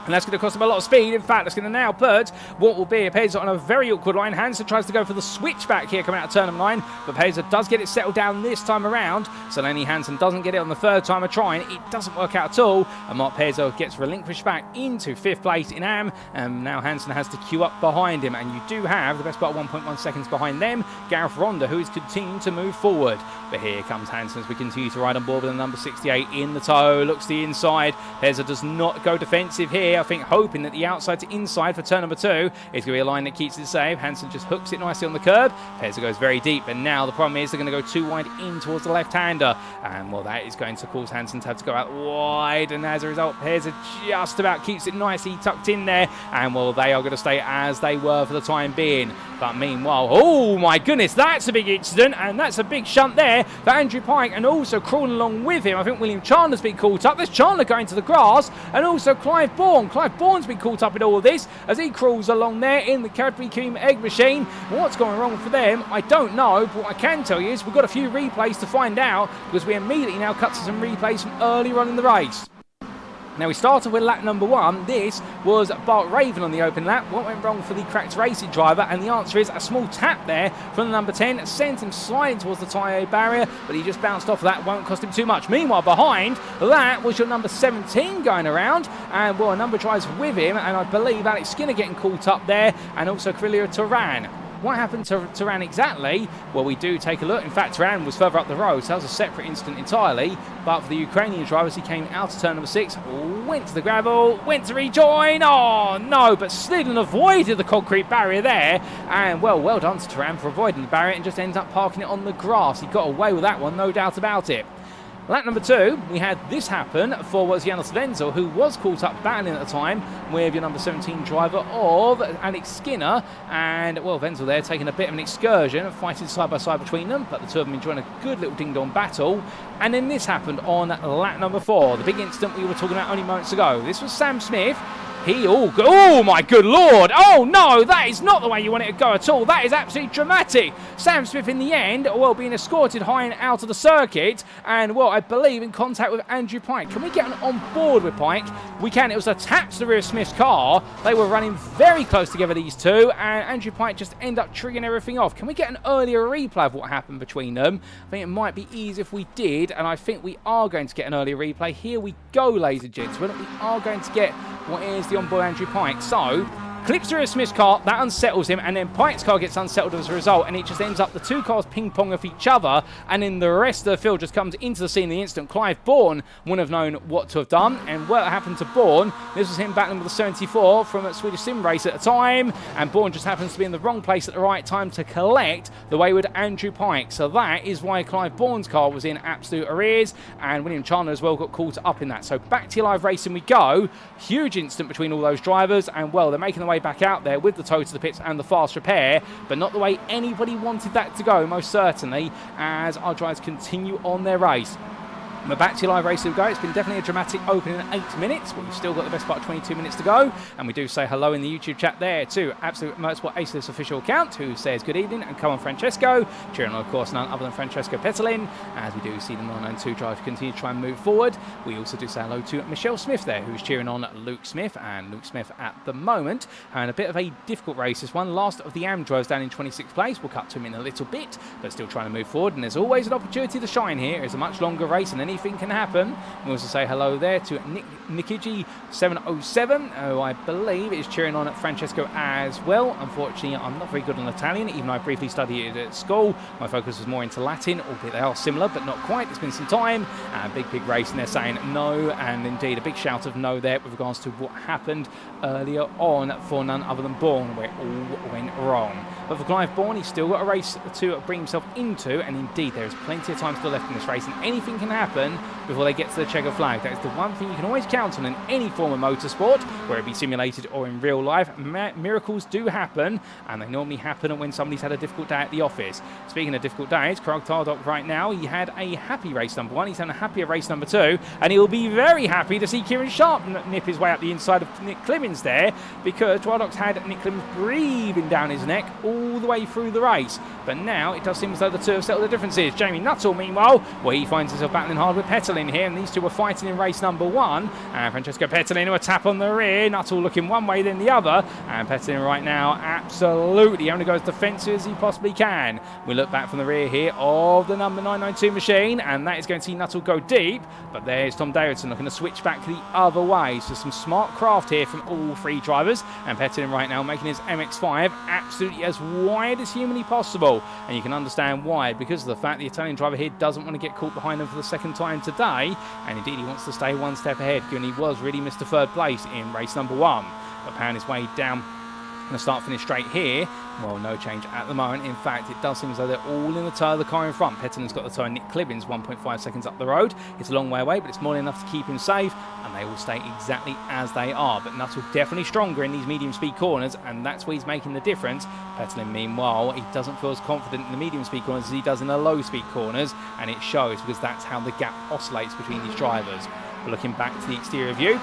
And that's going to cost him a lot of speed. In fact, that's going to now put what will be a Peza on a very awkward line. Hansen tries to go for the switchback here coming out of turn number 9, but Peza does get it settled down this time around. So Lenny Hansen doesn't get it on the third time of trying. It doesn't work out at all. And Mark Peza gets relinquished back into 5th place in AM. And now Hansen has to queue up behind him. And you do have the best part of 1.1 seconds behind them, Gareth Ronda, who is continuing to move forward. But here comes Hansen as we continue to ride on board with the number 68 in the tow. Looks to the inside. Peza does not go defensive here. I think hoping that the outside to inside for turn number 2 is going to be a line that keeps it safe. Hansen just hooks it nicely on the curb. Peza goes very deep, and now the problem is they're going to go too wide in towards the left-hander. And well, that is going to cause Hansen to have to go out wide, and as a result, Peza just about keeps it nicely tucked in there. And well, they are going to stay as they were for the time being. But meanwhile, oh my goodness, that's a big incident, and that's a big shunt there for Andrew Pike, and also crawling along with him, I think William Chandler's been caught up. There's Chandler going to the grass, and also Clive Bourne. Clive Bourne's been caught up in all of this as he crawls along there in the Cadbury Cream Egg Machine. What's going wrong for them, I don't know, but what I can tell you is we've got a few replays to find out, because we immediately now cut to some replays from earlier on in the race. Now, we started with lap number 1. This was Bart Raven on the open lap. What went wrong for the Cracked Racing driver? And the answer is a small tap there from the number 10. Sent him sliding towards the tyre barrier, but he just bounced off that. Won't cost him too much. Meanwhile, behind that was your number 17 going around. And, well, a number drives with him. And I believe Alex Skinner getting caught up there. And also Krillia Turan. What happened to Turan exactly? Well, we do take a look. In fact, Turan was further up the road, so that was a separate incident entirely. But for the Ukrainian drivers, he came out of turn number 6, went to the gravel, went to rejoin. Oh, no, but slid and avoided the concrete barrier there. And, well done to Turan for avoiding the barrier and just ends up parking it on the grass. He got away with that one, no doubt about it. Lap number 2, we had this happen for was Janos Wenzel, who was caught up battling at the time with your number 17 driver of Alex Skinner. And, well, Wenzel there taking a bit of an excursion, fighting side by side between them, but the two of them enjoying a good little ding-dong battle. And then this happened on lap number 4, the big incident we were talking about only moments ago. This was Sam Smith. Oh my good lord, oh no, that is not the way you want it to go at all. That is absolutely dramatic. Sam Smith in the end, well, being escorted high and out of the circuit, and, well, I believe in contact with Andrew Pike. Can we get on board with Pike? We can. It was a tap to the rear of Smith's car. They were running very close together, these two, and Andrew Pike just ended up triggering everything off. Can we get an earlier replay of what happened between them? I think it might be easy if we did, and I think we are going to get an earlier replay. Here we go, ladies and gentlemen. We are going to get what is the onboard Andrew Pike. So, clips through Smith's car, that unsettles him, and then Pike's car gets unsettled as a result, and it just ends up the two cars ping-pong off each other, and then the rest of the field just comes into the scene in the instant. Clive Bourne wouldn't have known what to have done, and what happened to Bourne, this was him battling with the 74 from a Swedish Sim Race at the time, and Bourne just happens to be in the wrong place at the right time to collect the wayward Andrew Pike. So that is why Clive Bourne's car was in absolute arrears, and William Chandler as well got caught up in that. So back to live racing we go. Huge incident between all those drivers, and, well, they're making their way back out there with the tow to the pits and the fast repair, but not the way anybody wanted that to go, most certainly, as our drivers continue on their race. We're back to live racing we go. It's been definitely a dramatic opening in 8 minutes, but we've still got the best part of 22 minutes to go. And we do say hello in the YouTube chat there to Absolute Motorsport Aceless official account, who says good evening and come on Francesco. Cheering on, of course, none other than Francesco Petalin, as we do see the 992 driver continue to try and move forward. We also do say hello to Michelle Smith there, who's cheering on Luke Smith, and Luke Smith at the moment. And a bit of a difficult race, this one. Last of the AM drivers down in 26th place. We'll cut to him in a little bit, but still trying to move forward. And there's always an opportunity to shine here. It's a much longer race and anything can happen. We also say hello there to Nikiji 707, who I believe is cheering on at Francesco as well. Unfortunately, I'm not very good on Italian, even though I briefly studied it at school. My focus was more into Latin, albeit they are similar, but not quite. It's been some time. Big race, and they're saying no, and indeed a big shout of no there with regards to what happened earlier on for none other than Bourne, where it all went wrong. But for Clive Bourne, he's still got a race to bring himself into, and indeed there is plenty of time still left in this race, and anything can happen before they get to the checker flag. That is the one thing you can always count on in any form of motorsport, whether it be simulated or in real life. Miracles do happen, and they normally happen when somebody's had a difficult day at the office. Speaking of difficult days, Krog Tardok right now, he had a happy race number 1, he's had a happier race number 2, and he'll be very happy to see Kieran Sharp nip his way up the inside of Nick Clemens there, because Tardok's had Nick Clemens breathing down his neck all all the way through the race. But now it does seem as though the two have settled the differences. Jamie Nuttall, meanwhile, well, he finds himself battling hard with Petelin here, and these two were fighting in race number 1. And Francesco Petelin, who a tap on the rear, Nuttall looking one way then the other, and Petelin right now absolutely only goes defensive as he possibly can. We look back from the rear here of the number 992 machine, and that is going to see Nuttall go deep, but there's Tom Davidson looking to switch back the other way. So some smart craft here from all three drivers, and Petelin right now making his MX-5 absolutely as wide as humanly possible, and you can understand why, because of the fact the Italian driver here doesn't want to get caught behind him for the second time today, and indeed he wants to stay one step ahead, given he was really Mr. Third place in race number 1, but pound his way down the start-finish straight here. Well, no change at the moment. In fact, it does seem as though they're all in the tyre of the car in front. Petelin's got the tyre, Nick Clibbins 1.5 seconds up the road. It's a long way away, but it's more than enough to keep him safe, and they will stay exactly as they are. But Nuttall definitely stronger in these medium-speed corners, and that's where he's making the difference. Petelin, meanwhile, he doesn't feel as confident in the medium-speed corners as he does in the low-speed corners, and it shows because that's how the gap oscillates between these drivers. But looking back to the exterior view,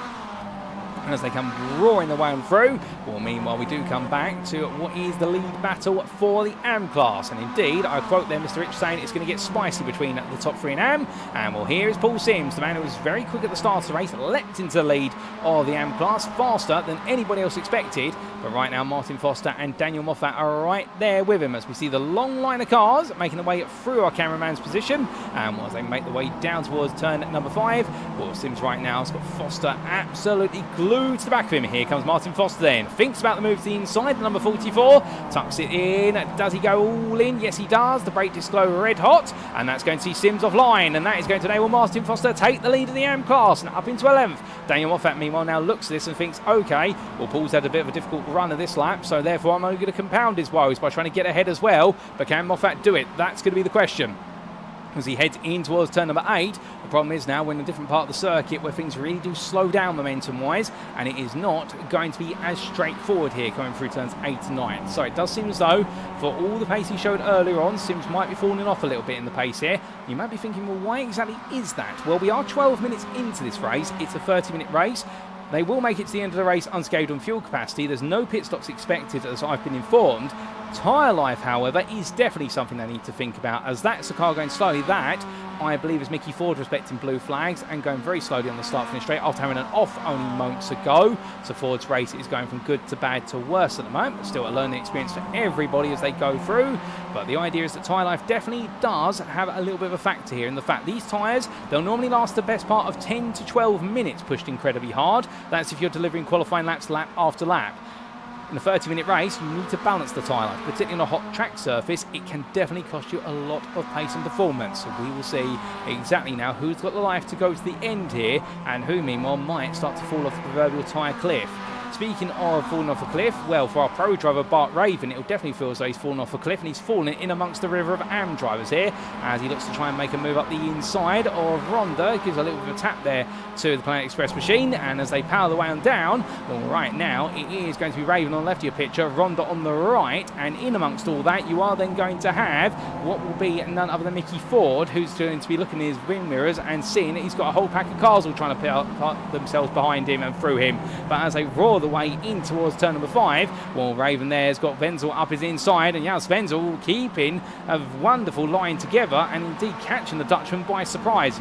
and as they come roaring the way on through, well, meanwhile, we do come back to what is the lead battle for the AM class. And indeed, I quote there Mr. Rich saying it's going to get spicy between the top 3 in AM. And well, here is Paul Sims, the man who was very quick at the start of the race, leapt into the lead of the AM class faster than anybody else expected. But right now, Martin Foster and Daniel Moffat are right there with him as we see the long line of cars making their way through our cameraman's position. And as they make their way down towards turn number 5, well, Sims right now has got Foster absolutely glued to the back of him. Here comes Martin Foster then. Thinks about the move to the inside, the number 44. Tucks it in. Does he go all in? Yes, he does. The brake disc glow red hot. And that's going to see Sims offline. And that is going to enable Martin Foster take the lead of the AM class and up into 11th. Daniel Moffat, meanwhile, now looks at this and thinks, okay, well, Paul's had a bit of a difficult run of this lap, so therefore I'm only going to compound his woes by trying to get ahead as well. But can Moffat do it? That's going to be the question. As he heads in towards turn number 8, the problem is now we're in a different part of the circuit where things really do slow down momentum-wise, and it is not going to be as straightforward here coming through turns 8 and 9. So it does seem as though, for all the pace he showed earlier on, Sims might be falling off a little bit in the pace here. You might be thinking, well, why exactly is that? Well, we are 12 minutes into this race. It's a 30-minute race. They will make it to the end of the race unscathed on fuel capacity. There's no pit stops expected, as I've been informed. Tyre life, however, is definitely something they need to think about, as that's a car going slowly. That, I believe, is Mickey Ford respecting blue flags and going very slowly on the start-finish straight after having an off only moments ago. So Ford's race is going from good to bad to worse at the moment, but still a learning experience for everybody as they go through. But the idea is that tyre life definitely does have a little bit of a factor here in the fact these tyres, they'll normally last the best part of 10 to 12 minutes pushed incredibly hard. That's if you're delivering qualifying laps lap after lap. In a 30-minute race, you need to balance the tyre life, particularly on a hot track surface. It can definitely cost you a lot of pace and performance. So we will see exactly now who's got the life to go to the end here, and who, meanwhile, might start to fall off the proverbial tyre cliff. Speaking of falling off a cliff, well, for our pro driver Bart Raven, it'll definitely feel as though he's fallen off a cliff, and he's fallen in amongst the river of AM drivers here as he looks to try and make a move up the inside of Rhonda. Gives a little bit of a tap there to the Planet Express machine, and as they power the way on down, well, right now it is going to be Raven on the left of your picture, Rhonda on the right, and in amongst all that you are then going to have what will be none other than Mickey Ford, who's going to be looking in his wing mirrors and seeing that he's got a whole pack of cars all trying to put themselves behind him and through him. But as they roar the way in towards turn number 5, well, Raven there's got Wenzel up his inside, and Jas Wenzel keeping a wonderful line together and indeed catching the Dutchman by surprise.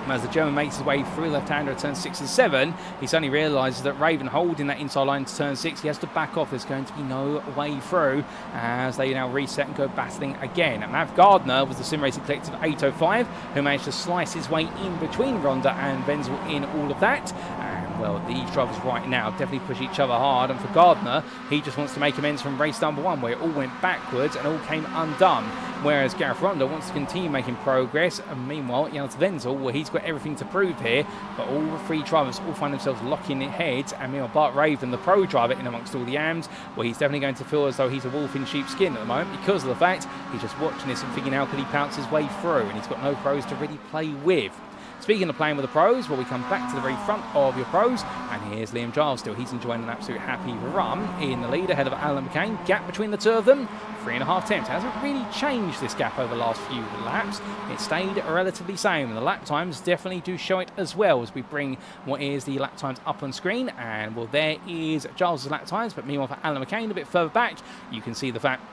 As the German makes his way through left-hander at turn 6 and 7, he suddenly realises that Raven holding that inside line to turn 6, he has to back off. There's going to be no way through as they now reset and go battling again. And Mav Gardner was the Sim Racing Collective 805 who managed to slice his way in between Rhonda and Wenzel in all of that. And well, these drivers right now definitely push each other hard, and for Gardner, he just wants to make amends from race number 1 where it all went backwards and all came undone. Whereas Gareth Ronda wants to continue making progress, and meanwhile, Jas Wenzel, well, he's got everything to prove here, but all the three drivers all find themselves locking their heads, and meanwhile, Bart Raven, the pro driver in amongst all the AMs, well, he's definitely going to feel as though he's a wolf in sheep's skin at the moment because of the fact he's just watching this and thinking how could he pounce his way through, and he's got no pros to really play with. Speaking of playing with the pros, well, we come back to the very front of your pros, and here's Liam Giles still. He's enjoying an absolute happy run in the lead ahead of Alan McCain. Gap between the two of them, 3.5 tenths. It hasn't really changed this gap over the last few laps. It stayed relatively same, and the lap times definitely do show it as well as we bring what is the lap times up on screen. And well, there is Giles' lap times, but meanwhile for Alan McCain a bit further back, you can see the fact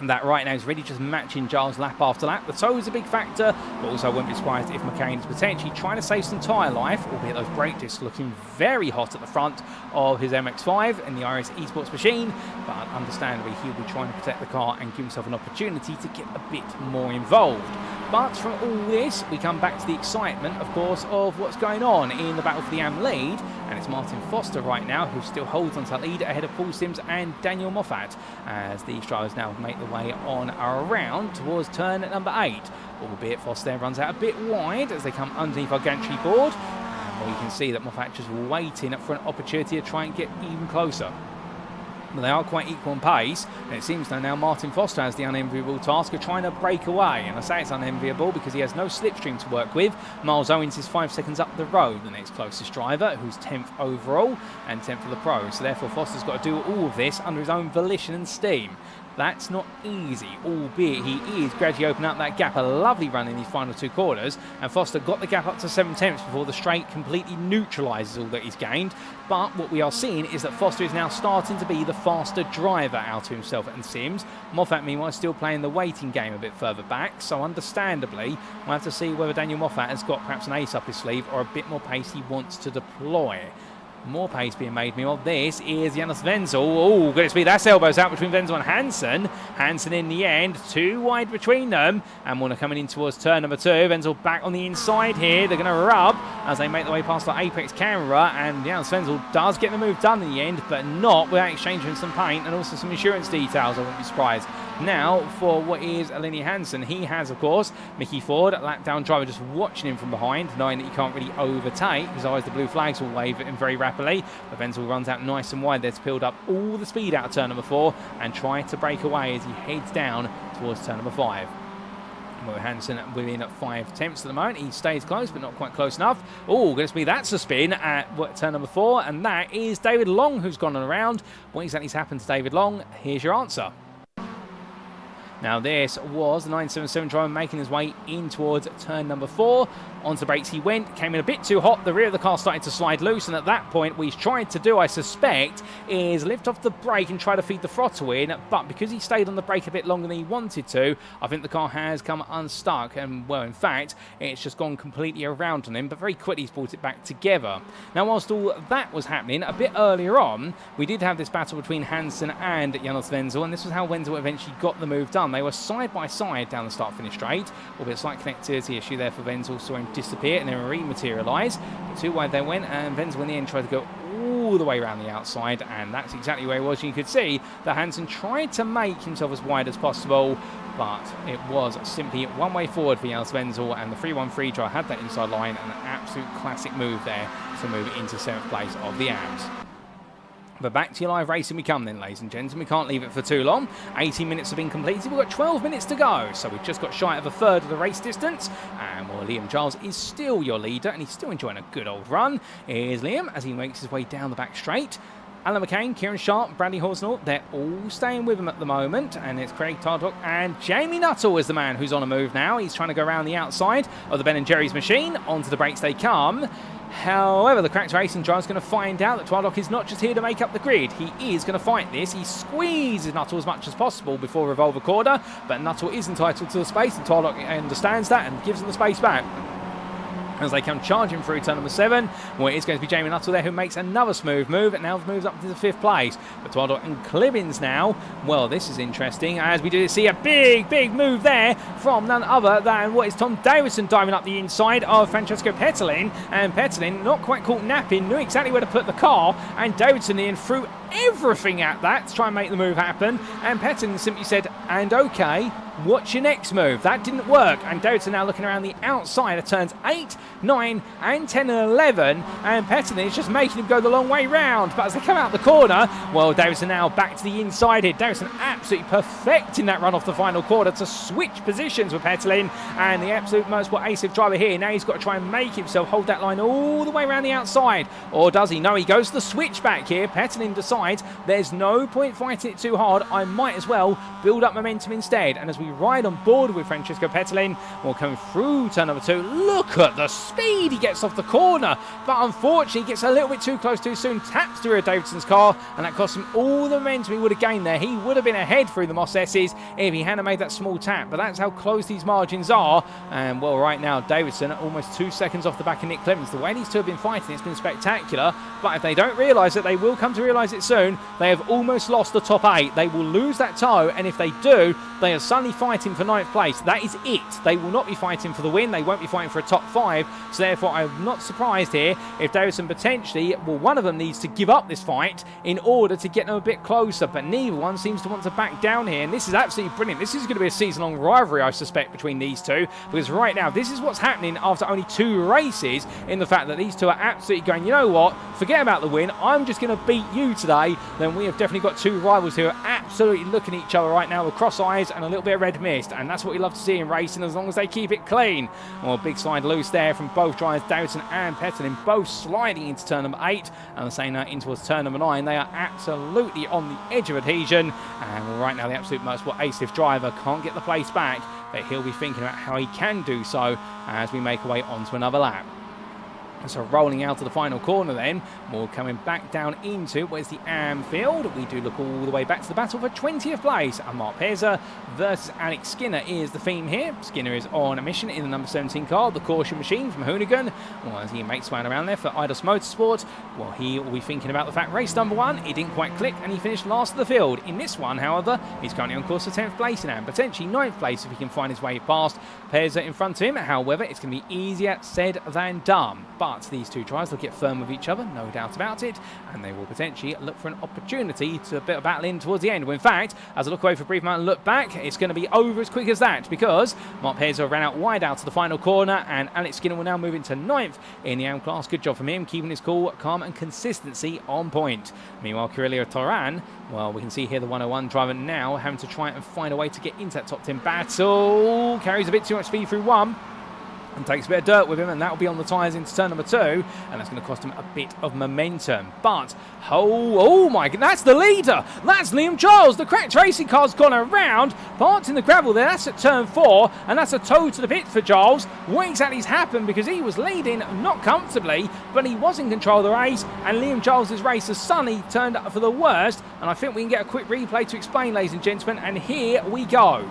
that right now is really just matching Giles lap after lap. The toe is a big factor, but also I wouldn't be surprised if McCain is potentially trying to save some tyre life, albeit those brake discs looking very hot at the front of his MX-5 in the iRacing esports machine, but understandably he'll be trying to protect the car and give himself an opportunity to get a bit more involved. But from all this, we come back to the excitement, of course, of what's going on in the battle for the AM lead, and it's Martin Foster right now who still holds onto that lead ahead of Paul Sims and Daniel Moffat, as these drivers now make the way on around towards turn number 8, albeit Foster there runs out a bit wide as they come underneath our gantry board, and well, you can see that Moffat just waiting for an opportunity to try and get even closer. But they are quite equal in pace, and it seems now Martin Foster has the unenviable task of trying to break away. And I say it's unenviable because he has no slipstream to work with. Miles Owens is 5 seconds up the road, the next closest driver, who's 10th overall and 10th for the pro. So therefore Foster's got to do all of this under his own volition and steam. That's not easy, albeit he is gradually opening up that gap. A lovely run in these final 2 quarters, and Foster got the gap up to 7 tenths before the straight completely neutralises all that he's gained. But what we are seeing is that Foster is now starting to be the faster driver out of himself and Sims. Moffat, meanwhile, is still playing the waiting game a bit further back, so understandably, we'll have to see whether Daniel Moffat has got perhaps an ace up his sleeve or a bit more pace he wants to deploy. More pace being made. Meanwhile, this is Jonas Wenzel. Oh, goodness me, that's elbows out between Wenzel and Hansen. Hansen in the end, 2 wide between them. And Warner coming in towards turn number 2. Wenzel back on the inside here. They're going to rub as they make their way past the apex camera. And Jonas Wenzel does get the move done in the end, but not without exchanging some paint and also some insurance details. I wouldn't be surprised. Now, for what is Lenny Hansen, he has, of course, Mickey Ford, lap down driver, just watching him from behind, knowing that he can't really overtake, because otherwise the blue flags will wave at him very rapidly. But Wenzel runs out nice and wide there to build up all the speed out of turn number 4 and try to break away as he heads down towards turn number 5. Well, Hansen within 5 tenths at the moment. He stays close, but not quite close enough. Oh, goodness me, that's a spin at turn number 4, and that is David Long who's gone around. What exactly has happened to David Long? Here's your answer. Now this was the 977 driver making his way in towards turn number 4. Onto the brakes he went, came in a bit too hot, the rear of the car started to slide loose, and at that point what he's trying to do, I suspect, is lift off the brake and try to feed the throttle in, but because he stayed on the brake a bit longer than he wanted to, I think the car has come unstuck, and well, in fact, it's just gone completely around on him, but very quickly he's brought it back together. Now whilst all that was happening, a bit earlier on, we did have this battle between Hansen and Jonas Wenzel, and this was how Wenzel eventually got the move done. They were side by side down the start-finish straight, albeit a slight connectivity issue there for Wenzel, saw him disappear and then rematerialise. But 2 wide they went, and Wenzel in the end tried to go all the way around the outside, and that's exactly where he was. You could see that Hansen tried to make himself as wide as possible, but it was simply one way forward for Jonas Wenzel, and the 3-1-3 drive had that inside line, and an absolute classic move there to move into 7th place of the AMS. But back to your live racing we come then, ladies and gentlemen. We can't leave it for too long. 18 minutes have been completed. We've got 12 minutes to go. So we've just got shy of a third of the race distance. And well, Liam Giles is still your leader, and he's still enjoying a good old run. Here's Liam as he makes his way down the back straight. Alan McCain, Kieran Sharp, Bradley Horsnell, they're all staying with him at the moment. And it's Craig Tardock and Jamie Nuttall is the man who's on a move now. He's trying to go around the outside of the Ben & Jerry's machine. Onto the brakes they come. However, the Cracked Racing driver is going to find out that Twardock is not just here to make up the grid. He is going to fight this. He squeezes Nuttall as much as possible before Revolver Corner, but Nuttall is entitled to the space, and Twardock understands that and gives him the space back. As they come charging through turn number 7, well, it's going to be Jamie Nuttall there who makes another smooth move, and now moves up to the 5th place. But Twardock and Clibbins now, well, this is interesting, as we do see a big move there from none other than what is Tom Davidson diving up the inside of Francesco Petterlin, and Petterlin, not quite caught napping, knew exactly where to put the car, and Davidson in threw everything at that to try and make the move happen. And Pettin simply said, and okay, what's your next move? That didn't work. And Davidson now looking around the outside of turns 8, 9, and 10 and 11. And Pettin is just making him go the long way round. But as they come out the corner, well, Davidson now back to the inside here. Davidson absolutely perfecting that run off the final quarter to switch positions with Pettin. And the absolute motorsport ace of driver here. Now he's got to try and make himself hold that line all the way around the outside. Or does he? No, he goes to the switchback here. Pettin decides there's no point fighting it too hard. I might as well build up momentum instead. And as we ride on board with Francesco Pettin, well, coming through turn number 2, look at the speed he gets off the corner. But unfortunately, he gets a little bit too close too soon, taps the rear of Davidson's car, and that cost him all the momentum he would have gained there. He would have been ahead through the Moss S's if he hadn't made that small tap. But that's how close these margins are. And well, right now, Davidson almost 2 seconds off the back of Nick Clemens. The way these two have been fighting, it's been spectacular. But if they don't realise it, they will come to realise it soon. They have almost lost the top 8. They will lose that toe, and if they do, they are suddenly fighting for 9th place. That is it. They will not be fighting for the win. They won't be fighting for a top 5. So therefore, I'm not surprised here if Davidson potentially, well, one of them needs to give up this fight in order to get them a bit closer. But neither one seems to want to back down here. And this is absolutely brilliant. This is going to be a season-long rivalry, I suspect, between these two. Because right now, this is what's happening after only 2 races, in the fact that these two are absolutely going, you know what, forget about the win. I'm just going to beat you today. Then we have definitely got 2 rivals who are absolutely looking at each other right now with cross eyes and a little bit of red mist. And that's what we love to see in racing, as long as they keep it clean. Well, big slide loose there from both drivers, Davidson and Pettin, both sliding into turn number 8 and the same in towards turn number 9. They are absolutely on the edge of adhesion. And right now, the absolute motorsport ace driver can't get the place back, but he'll be thinking about how he can do so as we make our way onto another lap. So rolling out to the final corner then, more coming back down into where's the Anfield. We do look all the way back to the battle for 20th place. And Mark Pezza versus Alex Skinner is the theme here. Skinner is on a mission in the number 17 car, the caution machine from Hoonigan. Well, as he makes way around there for Eidos Motorsport, well, he will be thinking about the fact race number 1, it didn't quite click and he finished last of the field. In this one, however, he's currently on course for 10th place now, and potentially 9th place if he can find his way past Pezza in front of him. However, it's going to be easier said than done. But these two drivers will get firm with each other, no doubt about it, and they will potentially look for an opportunity to bit of battle in towards the end. Well, in fact, as I look away for a brief moment and look back, it's going to be over as quick as that, because Mark Pezza ran out wide out to the final corner, and Alex Skinner will now move into 9th in the AM class. Good job from him, keeping his cool, calm and consistency on point. Meanwhile, Kirillio Toran, well, we can see here the 101 driver now having to try and find a way to get into that top 10 battle. Carries a bit too much speed through 1. And takes a bit of dirt with him, and that will be on the tyres into turn number 2, and that's going to cost him a bit of momentum. But, oh my God, that's the leader! That's Liam Charles! The cracked racing car's gone around, parked in the gravel there, that's at turn 4, and that's a toe to the pit for Charles. What exactly has happened? Because he was leading, not comfortably, but he was in control of the race, and Liam Charles' race has suddenly turned up for the worst, and I think we can get a quick replay to explain, ladies and gentlemen, and here we go.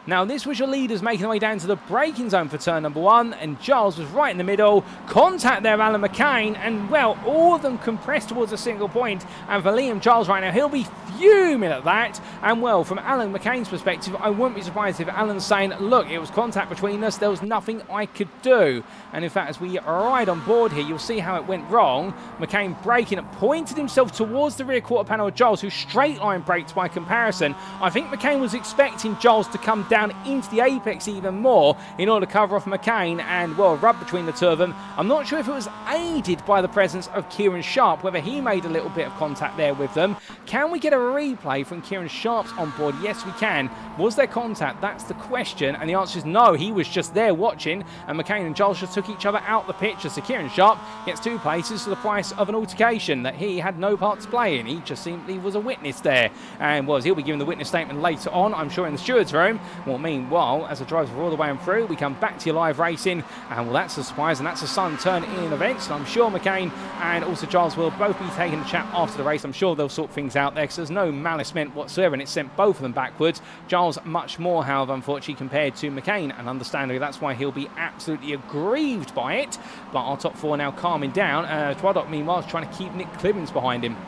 Now, this was your leaders making their way down to the braking zone for turn number 1, and Giles was right in the middle. Contact there, Alan McCain, and, well, all of them compressed towards a single point. And for Liam Giles right now, he'll be fuming at that. And, well, from Alan McCain's perspective, I wouldn't be surprised if Alan's saying, look, it was contact between us, there was nothing I could do. And, in fact, as we ride on board here, you'll see how it went wrong. McCain braking and pointed himself towards the rear quarter panel of Giles, who straight line braked by comparison. I think McCain was expecting Giles to come down into the apex even more in order to cover off McCain and, well, rub between the two of them. I'm not sure if it was aided by the presence of Kieran Sharp, whether he made a little bit of contact there with them. Can we get a replay from Kieran Sharp's on board? Yes, we can. Was there contact? That's the question, and the answer is no. He was just there watching, and McCain and Giles just took each other out the picture. So Kieran Sharp gets 2 places for the price of an altercation that he had no part to play in. He just simply was a witness there, and he'll be giving the witness statement later on, I'm sure, in the steward's room. Well, meanwhile, as the drivers are all the way on through, we come back to your live racing, and, well, that's a surprise, and that's a sudden turn in events, and I'm sure McCain and also Giles will both be taking a chat after the race. I'm sure they'll sort things out there, because there's no malice meant whatsoever, and it sent both of them backwards. Giles much more, however, unfortunately, compared to McCain, and understandably that's why he'll be absolutely aggrieved by it. But our top 4 now calming down. Twaddock, meanwhile, is trying to keep Nick Clibbins behind him.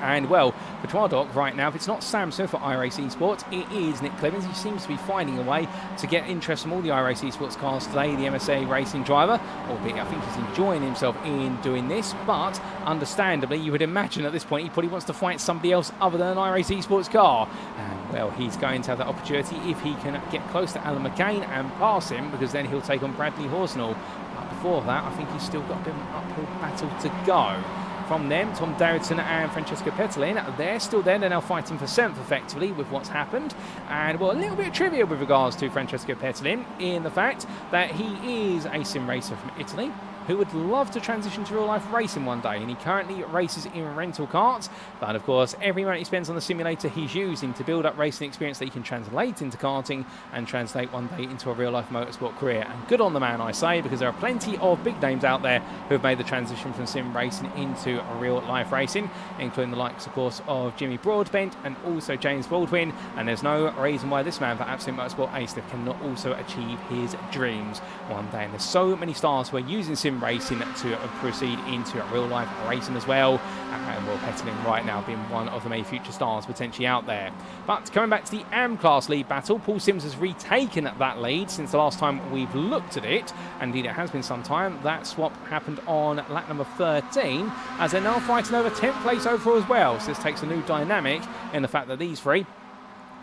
And well, for Twadok right now, if it's not Sam Smith at iRacing Esports, it is Nick Clemens. He seems to be finding a way to get interest from all the iRacing Esports cars today, the MSA racing driver, albeit I think he's enjoying himself in doing this, but understandably, you would imagine at this point he probably wants to fight somebody else other than an iRacing Esports car. And well, he's going to have that opportunity if he can get close to Alan McCain and pass him, because then he'll take on Bradley Horsnell. But before that, I think he's still got a bit of an uphill battle to go. From them, Tom Darrington and Francesco Petalin, they're still there. They're now fighting for 7th, effectively, with what's happened. And, well, a little bit of trivia with regards to Francesco Petalin in the fact that he is a sim racer from Italy who would love to transition to real-life racing one day, and he currently races in rental karts. But, of course, every moment he spends on the simulator he's using to build up racing experience that he can translate into karting and translate one day into a real-life motorsport career. And good on the man, I say, because there are plenty of big names out there who have made the transition from sim racing into real-life racing, including the likes, of course, of Jimmy Broadbent and also James Baldwin. And there's no reason why this man, for Absolute Motorsport Ace, cannot also achieve his dreams one day. And there's so many stars who are using sim racing to proceed into real-life racing as well. And well, Petalin right now being one of the many future stars potentially out there. But coming back to the AM class lead battle, Paul Sims has retaken that lead since the last time we've looked at it. Indeed, it has been some time. That swap happened on lap number 13, as they're now fighting over 10th place overall as well. So this takes a new dynamic in the fact that these three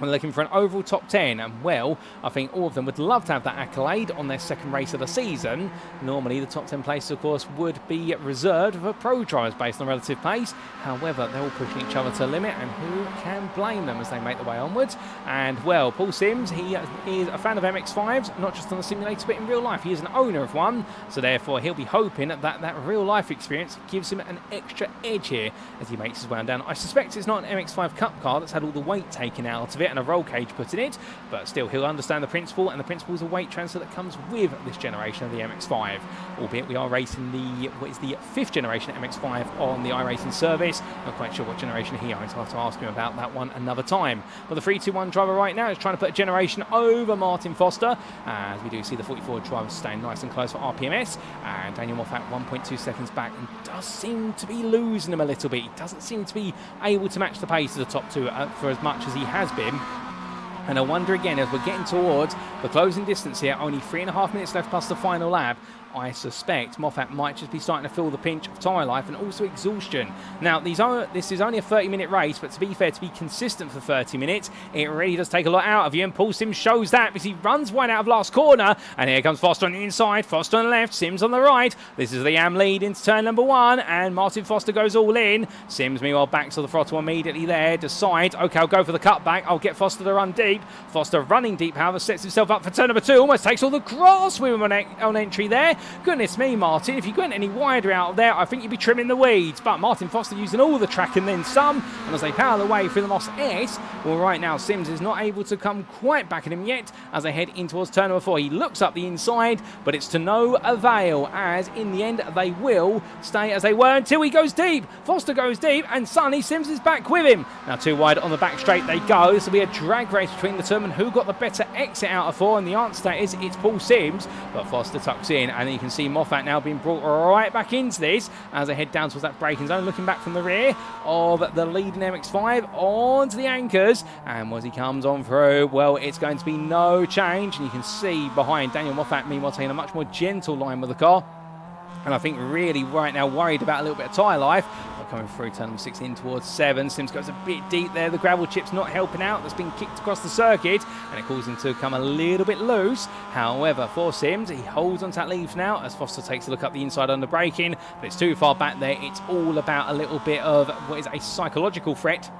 we're looking for an overall top 10, and well, I think all of them would love to have that accolade on their second race of the season. Normally, the top 10 places, of course, would be reserved for pro drivers based on relative pace. However, they're all pushing each other to the limit, and who can blame them as they make their way onwards? And well, Paul Sims, he is a fan of MX-5s, not just on the simulator, but in real life. He is an owner of one, so therefore he'll be hoping that real life experience gives him an extra edge here as he makes his way down. I suspect it's not an MX-5 Cup car that's had all the weight taken out of it and a roll cage put in it, but still he'll understand the principle, and the principle is a weight transfer that comes with this generation of the MX-5, albeit we are racing the 5th generation MX-5 on the iRacing service. Not quite sure what generation he owns. I'll have to ask him about that one another time. But the 321 driver right now is trying to put a generation over Martin Foster, as we do see the 44 driver staying nice and close for RPMS, and Daniel Moffat 1.2 seconds back, and does seem to be losing him a little bit. He doesn't seem to be able to match the pace of the top two for as much as he has been. And I wonder again, as we're getting towards the closing distance here, only 3.5 minutes left plus the final lap, I suspect Moffat might just be starting to feel the pinch of tyre life and also exhaustion. Now, this is only a 30-minute race, but to be fair, to be consistent for 30 minutes, it really does take a lot out of you, and Paul Sims shows that because he runs wide out of last corner, and here comes Foster on the inside, Foster on the left, Sims on the right. This is the AM lead into turn number 1, and Martin Foster goes all in. Sims, meanwhile, backs to the throttle immediately there, decides, okay, I'll go for the cutback, I'll get Foster to run deep. Foster running deep, however, sets himself up for turn number 2, almost takes all the grass with him on entry there. Goodness me, Martin, if you went any wider out there, I think you'd be trimming the weeds. But Martin Foster using all the track and then some, and as they power their way through the Moss S, well, right now Sims is not able to come quite back at him yet as they head in towards turn number 4. He looks up the inside, but it's to no avail, as in the end they will stay as they were until he goes deep. Foster goes deep, and suddenly Sims is back with him. Now 2 wide on the back straight they go. This will be a drag race between the two, and who got the better exit out of 4, and the answer to that is it's Paul Sims, but Foster tucks in, and you can see Moffat now being brought right back into this as they head down towards that braking zone, looking back from the rear of the leading MX-5 onto the anchors, and as he comes on through, well, it's going to be no change, and you can see behind Daniel Moffat meanwhile taking a much more gentle line with the car. And I think really right now worried about a little bit of tyre life. Coming through turn number 16 towards 7. Sims goes a bit deep there. The gravel chip's not helping out. That's been kicked across the circuit, and it caused him to come a little bit loose. However, for Sims, he holds onto that lead now as Foster takes a look up the inside under braking, but it's too far back there. It's all about a little bit of what is a psychological threat,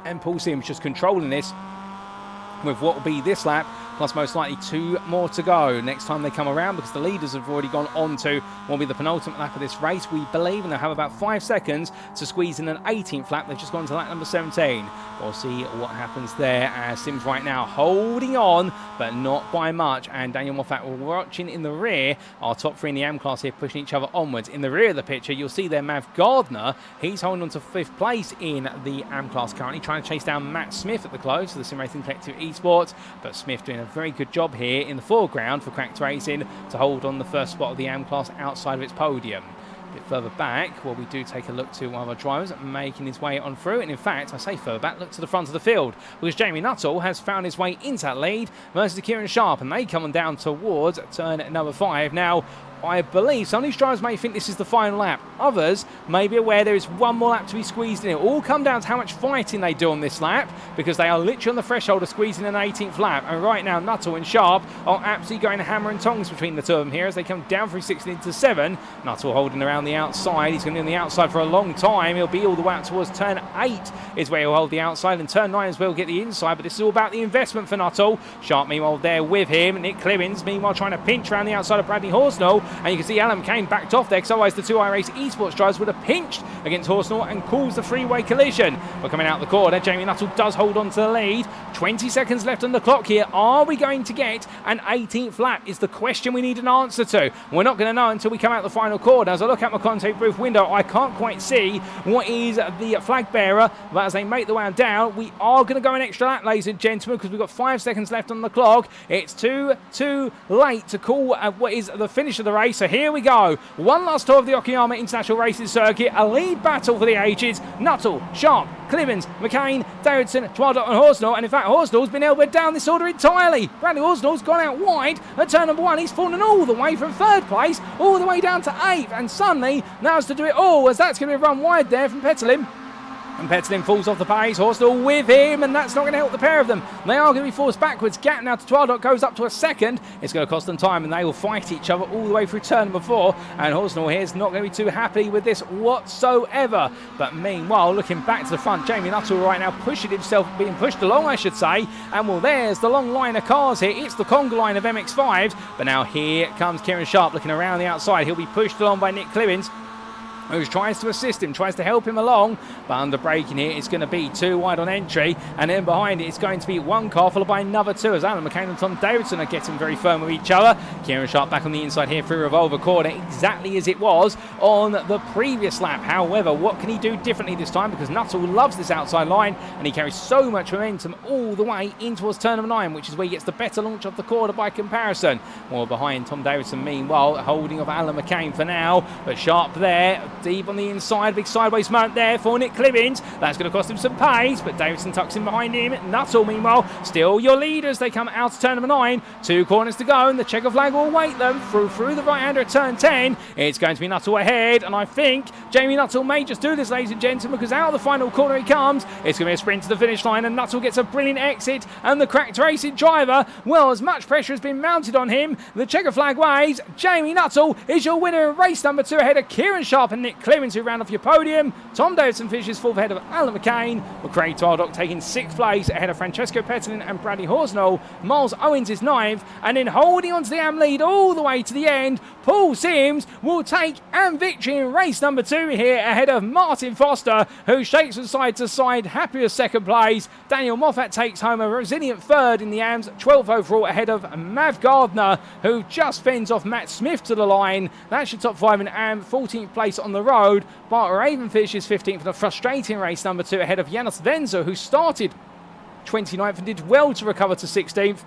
and Paul Sims just controlling this with what will be this lap, plus most likely 2 more to go next time they come around, because the leaders have already gone on to what will be the penultimate lap of this race, we believe, and they'll have about 5 seconds to squeeze in an 18th lap. They've just gone to lap number 17. We'll see what happens there, as Sims right now holding on, but not by much, and Daniel Moffat watching in the rear. Our top 3 in the AM class here pushing each other onwards. In the rear of the picture, you'll see there Mav Gardner. He's holding on to 5th place in the AM class currently, trying to chase down Matt Smith at the close for the Sim Racing Collective Esports, but Smith doing a very good job here in the foreground for Cracked Racing to hold on the first spot of the AM class outside of its podium. A bit further back, well, we do take a look to one of our drivers making his way on through. And in fact, I say further back, look to the front of the field, because Jamie Nuttall has found his way into that lead versus Kieran Sharp, and they come on down towards turn number 5. Now, I believe some of these drivers may think this is the final lap. Others may be aware there is one more lap to be squeezed in. It will come down to how much fighting they do on this lap, because they are literally on the threshold of squeezing an 18th lap. And right now, Nuttall and Sharp are absolutely going hammer and tongs between the two of them here as they come down through 6 into 7. Nuttall holding around the outside. He's going to be on the outside for a long time. He'll be all the way out towards turn 8 is where he'll hold the outside, and turn 9 as well get the inside. But this is all about the investment for Nuttall. Sharp, meanwhile, there with him. Nick Clemens, meanwhile, trying to pinch around the outside of Bradley Horsnell. And you can see Alan McCain backed off there, because otherwise the two iRacing esports drivers would have pinched against Horsnell and caused the freeway collision. But coming out the corner, Jamie Nuttall does hold on to the lead. 20 seconds left on the clock here. Are we going to get an 18th lap is the question we need an answer to. We're not going to know until we come out the final corner. As I look out my contact booth window, I can't quite see what is the flag bearer, but as they make the way down, we are going to go an extra lap, ladies and gentlemen, because we've got 5 seconds left on the clock. It's too late to call what is the finish of the race, so here we go. One last tour of the Okayama International Racing Circuit. A lead battle for the ages. Nuttall, Sharp, Clemens, McCain, Davidson, Twadot and Horsnell. And in fact, Horsnell's been elbowed down this order entirely. Bradley Horsnell's gone out wide at turn number 1. He's fallen all the way from 3rd place all the way down to 8th. And suddenly, now has to do it all, as that's going to be run wide there from Petelin. And Petelin falls off the pace, Horsnell with him, and that's not going to help the pair of them. They are going to be forced backwards. Gap now to Twadot goes up to a 2nd. It's going to cost them time, and they will fight each other all the way through turn number 4. And Horsnell here is not going to be too happy with this whatsoever. But meanwhile, looking back to the front, Jamie Nuttall right now pushing himself, being pushed along, I should say. And well, there's the long line of cars here. It's the conga line of MX-5s. But now here comes Kieran Sharp looking around the outside. He'll be pushed along by Nick Clemens, who tries to assist him, tries to help him along, but under braking here, it's going to be 2 wide on entry, and then behind it, it's going to be 1 car followed by another 2, as Alan McCain and Tom Davidson are getting very firm with each other. Kieran Sharp back on the inside here through Revolver corner, exactly as it was on the previous lap. However, what can he do differently this time? Because Nuttall loves this outside line, and he carries so much momentum all the way in towards turn number 9, which is where he gets the better launch of the corner by comparison. More behind Tom Davidson, meanwhile, holding off Alan McCain for now, but Sharp there, deep on the inside, big sideways mount there for Nick Clemens. That's going to cost him some pace, but Davidson tucks in behind him. Nuttall, meanwhile, still your leaders. They come out to turn number 9. 2 corners to go, and the checker flag will wait them through the right-hander at turn 10. It's going to be Nuttall ahead, and I think Jamie Nuttall may just do this, ladies and gentlemen, because out of the final corner he comes. It's going to be a sprint to the finish line, and Nuttall gets a brilliant exit, and the cracked racing driver, well, as much pressure has been mounted on him, the checker flag waves. Jamie Nuttall is your winner in race number 2 ahead of Kieran Sharp and Nick Clemens, who round off your podium. Tom Davidson finishes 4th ahead of Alan McCain, with Craig Twardock taking 6th place ahead of Francesco Petelin and Bradley Horsnell. Miles Owens is 9th, and then holding on to the AM lead all the way to the end, Paul Sims will take AM victory in race number 2 here ahead of Martin Foster, who shakes from side to side, happy with 2nd place. Daniel Moffat takes home a resilient 3rd in the AMs, 12th overall ahead of Mav Gardner, who just fends off Matt Smith to the line. That's your top 5 in AM, 14th place on the road. Bart Raven finishes 15th in a frustrating race number 2 ahead of Janos Venzo, who started 29th and did well to recover to 16th.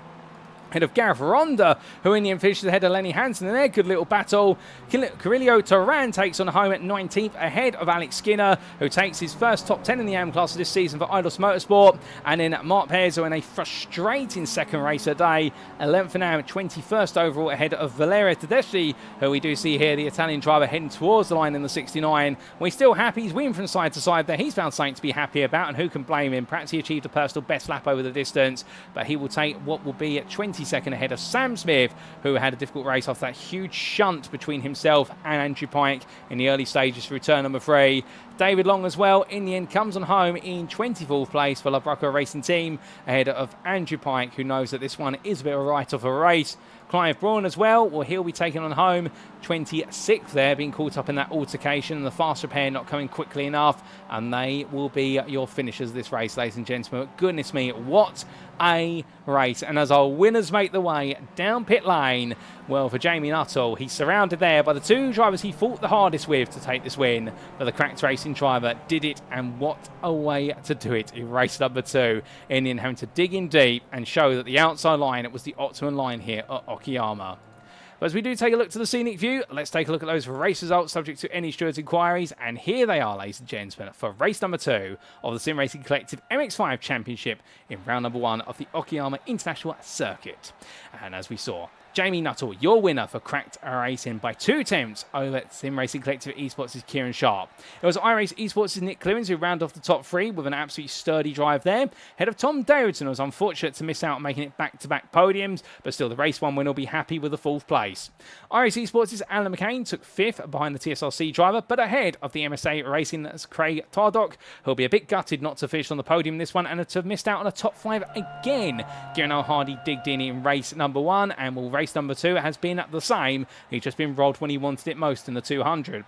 Ahead of Gareth Ronda, who in the end finishes ahead of Lenny Hansen in their good little battle. Carillo Turan takes on home at 19th ahead of Alex Skinner, who takes his first top 10 in the AM class of this season for Eidos Motorsport. And then Mark Pezzo in a frustrating 2nd race a day, 11th in AM, 21st overall ahead of Valerio Tedeschi, who we do see here, the Italian driver heading towards the line in the 69. We're still happy. He's winning from side to side there. He's found something to be happy about, and who can blame him? Perhaps he achieved a personal best lap over the distance, but he will take what will be at 22nd ahead of Sam Smith, who had a difficult race off that huge shunt between himself and Andrew Pike in the early stages through turn number 3. David Long as well, in the end, comes on home in 24th place for La Brocca Racing Team, ahead of Andrew Pike, who knows that this one is a bit of a write-off a race. Clive Braun as well, he'll be taken on home 26th there, being caught up in that altercation, and the faster pair not coming quickly enough, and they will be your finishers of this race, ladies and gentlemen. But goodness me, what a race. And as our winners make the way down pit lane, well, for Jamie Nuttall, he's surrounded there by the 2 drivers he fought the hardest with to take this win, but the cracked racing driver did it, and what a way to do it in race number 2, in the end having to dig in deep and show that the outside line, it was the optimum line here at Okayama. But as we do take a look to the scenic view, let's take a look at those race results subject to any stewards' inquiries. And here they are, ladies and gentlemen, for race number 2 of the Sim Racing Collective MX-5 Championship in round number 1 of the Okayama International Circuit. And as we saw, Jamie Nuttall, your winner for cracked iRacing by 2 attempts over Sim Racing Collective Esports' Kieran Sharp. It was iRace Esports' Nick Clemens who rounded off the top 3 with an absolutely sturdy drive there. Head of Tom Davidson was unfortunate to miss out on making it back-to-back podiums, but still the race 1 winner will be happy with the 4th place. iRace Esports' Alan McCain took 5th behind the TSRC driver, but ahead of the MSA Racing's Craig Tardock, who'll be a bit gutted not to finish on the podium in this one and to have missed out on a top 5 again. Kieran Hardy digged in race number 1 and will race number 2 has been the same. He's just been rolled when he wanted it most in the 200.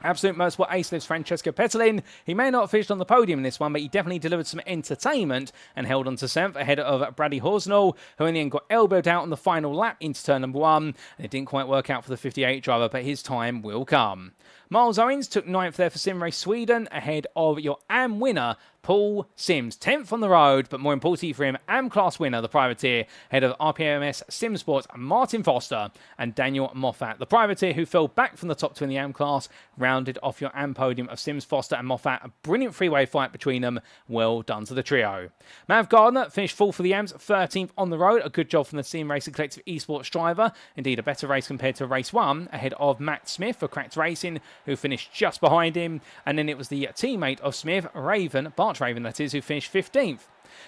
Absolute Motorsport ace lives Francesco Petalin. He may not have finished on the podium in this one, but he definitely delivered some entertainment and held on to 7th ahead of Brady Horsnell, who in the end got elbowed out on the final lap into turn number 1. And it didn't quite work out for the 58 driver, but his time will come. Miles Owens took 9th there for Sim Race Sweden ahead of your AM winner, Paul Sims. 10th on the road, but more importantly for him, AM Class winner, the privateer, ahead of RPMS Sim Sports, Martin Foster and Daniel Moffat. The privateer who fell back from the top 2 in the AM Class rounded off your AM podium of Sims, Foster and Moffat. A brilliant freeway fight between them. Well done to the trio. Mav Gardner finished 4th for the AMs, 13th on the road. A good job from the Sim Racing Collective Esports driver. Indeed, a better race compared to race 1 ahead of Matt Smith for Cracked Racing, who finished just behind him. And then it was the teammate of Smith, Bart Raven that is, who finished 15th.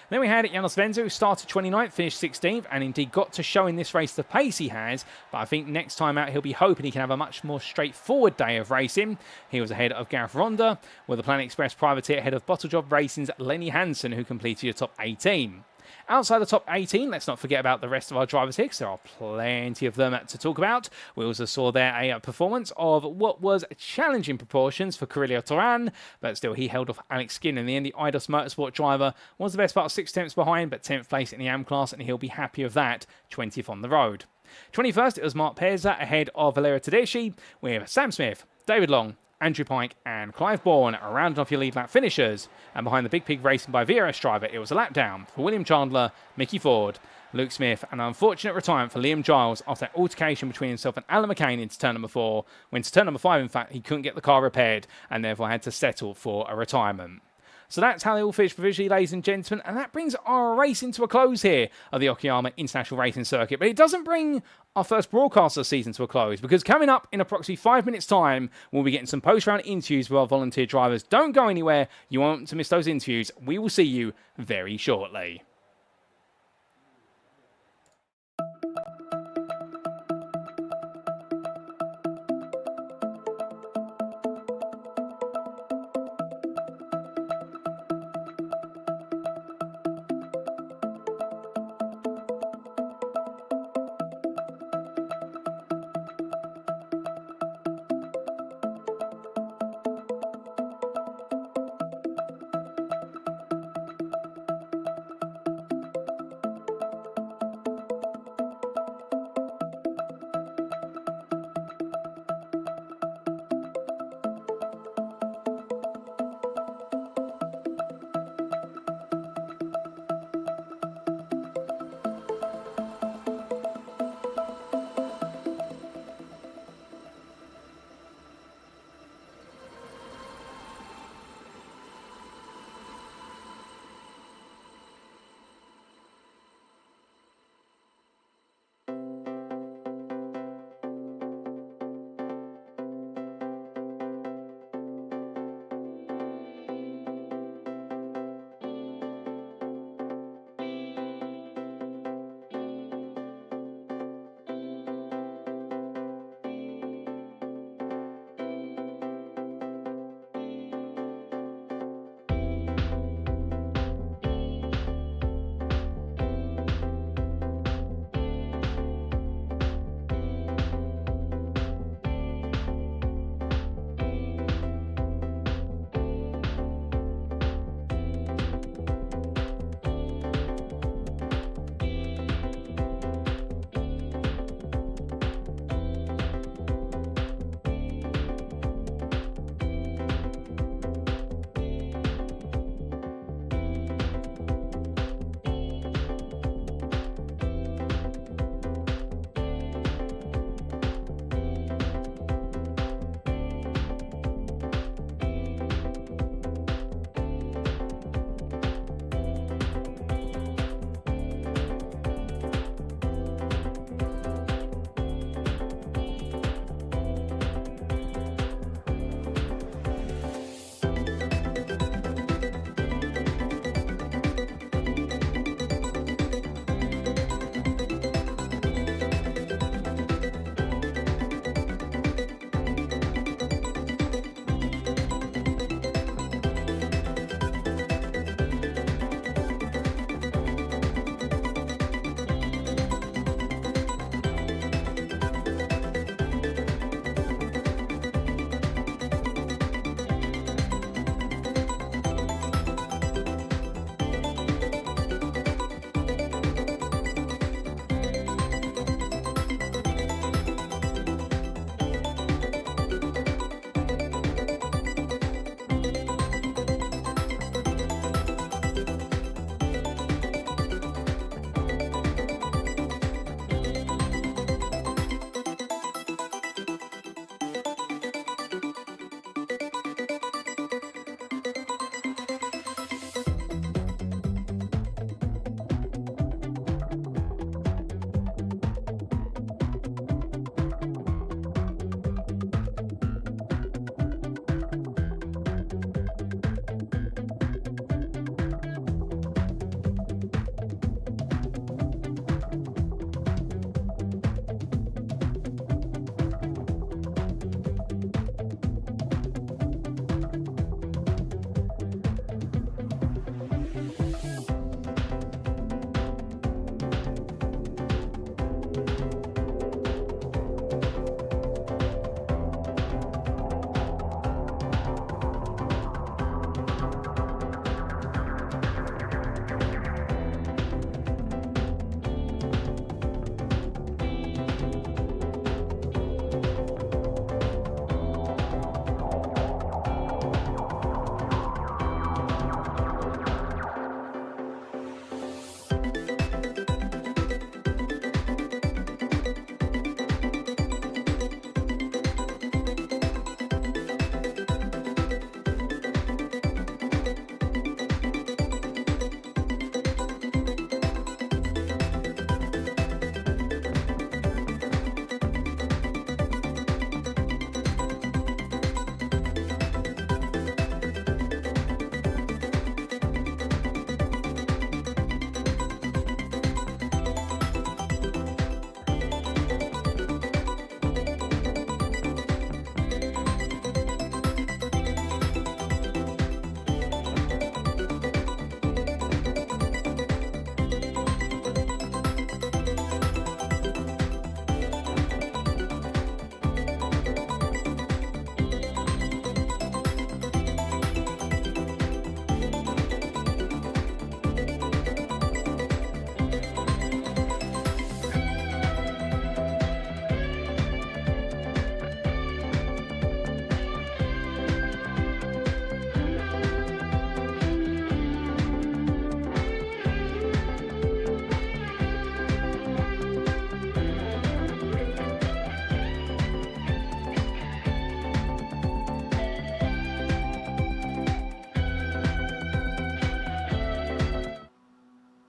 Then we had Janos Venzer, who started 29th, finished 16th, and indeed got to show in this race the pace he has. But I think next time out he'll be hoping he can have a much more straightforward day of racing. He was ahead of Gareth Ronda, with the Planet Express privateer ahead of Bottlejob Racing's Lenny Hansen, who completed your top 18. Outside the top 18, let's not forget about the rest of our drivers here, because there are plenty of them to talk about. We also saw there a performance of what was challenging proportions for Carillo Toran, but still he held off Alex Skin. In the end, the IDOS Motorsport driver was the best part of 6 attempts behind, but 10th place in the AM class, and he'll be happy with that, 20th on the road. 21st, it was Mark Pezza ahead of Valerio Tedeschi, with Sam Smith, David Long, Andrew Pike and Clive Bourne rounded off your lead lap finishers. And behind the Big Pig Racing by VRS driver, it was a lap down for William Chandler, Mickey Ford, Luke Smith, and an unfortunate retirement for Liam Giles after that altercation between himself and Alan McCain into turn number 4. When to turn number 5, in fact, he couldn't get the car repaired and therefore had to settle for a retirement. So that's how they all finished provisionally, ladies and gentlemen, and that brings our racing to a close here of the Okayama International Racing Circuit. But it doesn't bring our first broadcast of the season to a close, because coming up in approximately 5 minutes' time, we'll be getting some post-round interviews with our volunteer drivers. Don't go anywhere. You won't to miss those interviews. We will see you very shortly.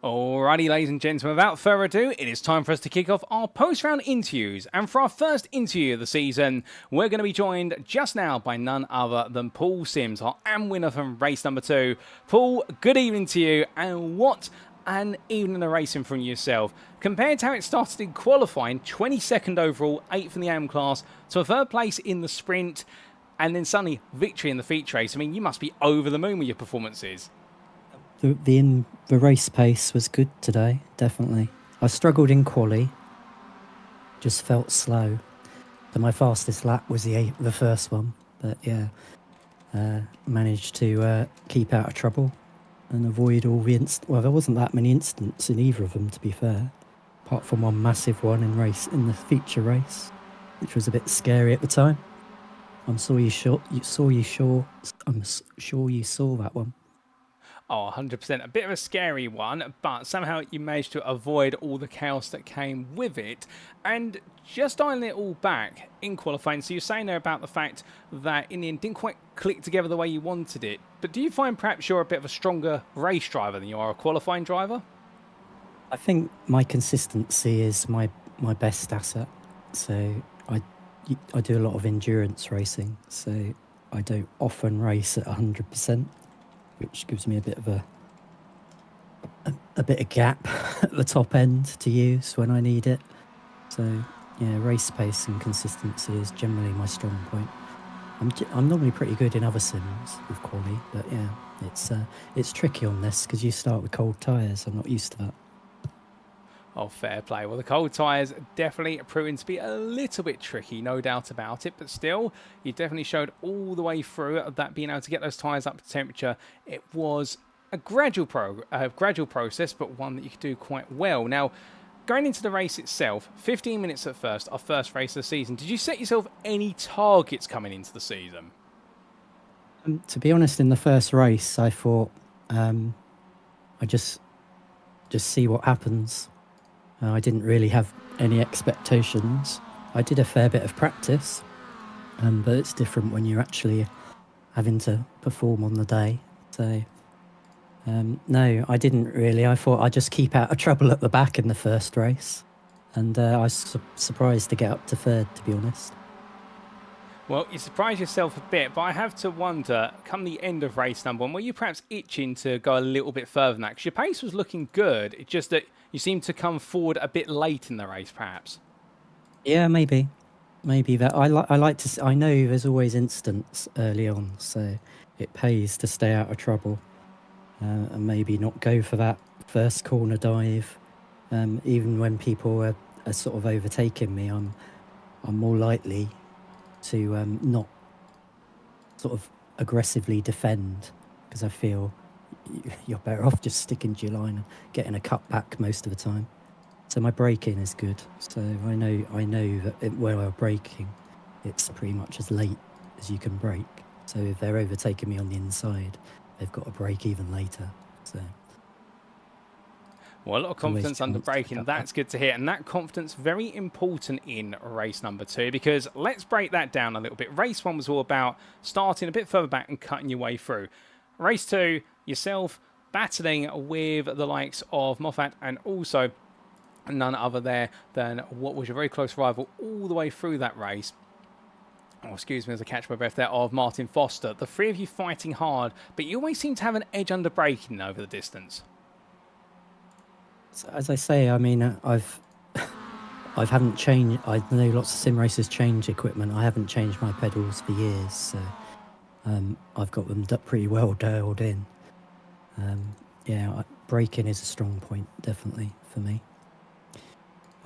Alrighty, ladies and gentlemen, without further ado, it is time for us to kick off our post-round interviews. And for our first interview of the season, we're going to be joined just now by none other than Paul Sims, our AM winner from race number 2. Paul, good evening to you, and what an evening of racing from yourself. Compared to how it started in qualifying, 22nd overall, 8th in the AM class, to a third place in the sprint, and then suddenly victory in the feature race. I mean, you must be over the moon with your performances. The race pace was good today, definitely. I struggled in quali, just felt slow. So my fastest lap was the first one, but yeah, managed to keep out of trouble and avoid all the well, there wasn't that many incidents in either of them, to be fair, apart from one massive one in the feature race, which was a bit scary at the time. I'm sure you saw that one. Oh, 100%. A bit of a scary one, but somehow you managed to avoid all the chaos that came with it. And just dialing it all back in qualifying, so you're saying there about the fact that in the end didn't quite click together the way you wanted it. But do you find perhaps you're a bit of a stronger race driver than you are a qualifying driver? I think my consistency is my best asset. So I do a lot of endurance racing, so I don't often race at 100%. Which gives me a bit of a bit of gap at the top end to use when I need it. So yeah, race pace and consistency is generally my strong point. I'm normally pretty good in other sims with quali, but yeah, it's tricky on this because you start with cold tyres. I'm not used to that. Oh, fair play. Well, the cold tyres definitely proving to be a little bit tricky, no doubt about it. But still, you definitely showed all the way through that being able to get those tyres up to temperature. It was a gradual process, but one that you could do quite well. Now, going into the race itself, 15 minutes at first, our first race of the season. Did you set yourself any targets coming into the season? To be honest, in the first race, I thought I just see what happens. I didn't really have any expectations. I did a fair bit of practice, but it's different when you're actually having to perform on the day. So, no, I didn't really. I thought I'd just keep out of trouble at the back in the first race. And I was surprised to get up to third, to be honest. Well, you surprised yourself a bit, but I have to wonder, come the end of race number 1, were you perhaps itching to go a little bit further than that? Because your pace was looking good, it's just that you seemed to come forward a bit late in the race, perhaps. Yeah, maybe that. I like to. I know there's always incidents early on, so it pays to stay out of trouble and maybe not go for that first corner dive. Even when people are sort of overtaking me, I'm more likely to not sort of aggressively defend because I feel you're better off just sticking to your line and getting a cut back most of the time. So my braking is good. So I know that where we're braking, it's pretty much as late as you can brake. So if they're overtaking me on the inside, they've got to brake even later. So. Well, a lot of confidence under braking. That's good to hear. And that confidence, very important in race number 2, because let's break that down a little bit. Race 1 was all about starting a bit further back and cutting your way through. Race 2, yourself battling with the likes of Moffat and also none other there than what was your very close rival all the way through that race. Oh, excuse me as I catch my breath there, of Martin Foster. The three of you fighting hard, but you always seem to have an edge under braking over the distance. So as I say, I mean, I haven't changed. I know lots of sim racers change equipment. I haven't changed my pedals for years, so I've got them pretty well dialed in. Yeah, braking is a strong point, definitely for me.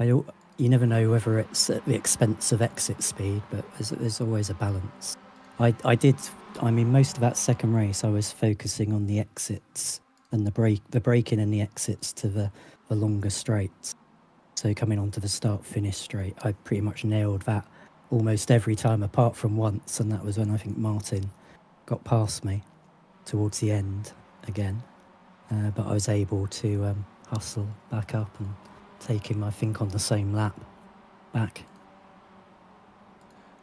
You never know whether it's at the expense of exit speed, but there's always a balance. I mean, most of that second race, I was focusing on the exits and the braking and the exits to the longer straights. So coming onto the start-finish straight, I pretty much nailed that almost every time, apart from once, and that was when I think Martin got past me towards the end again. But I was able to hustle back up and take him, I think, on the same lap back.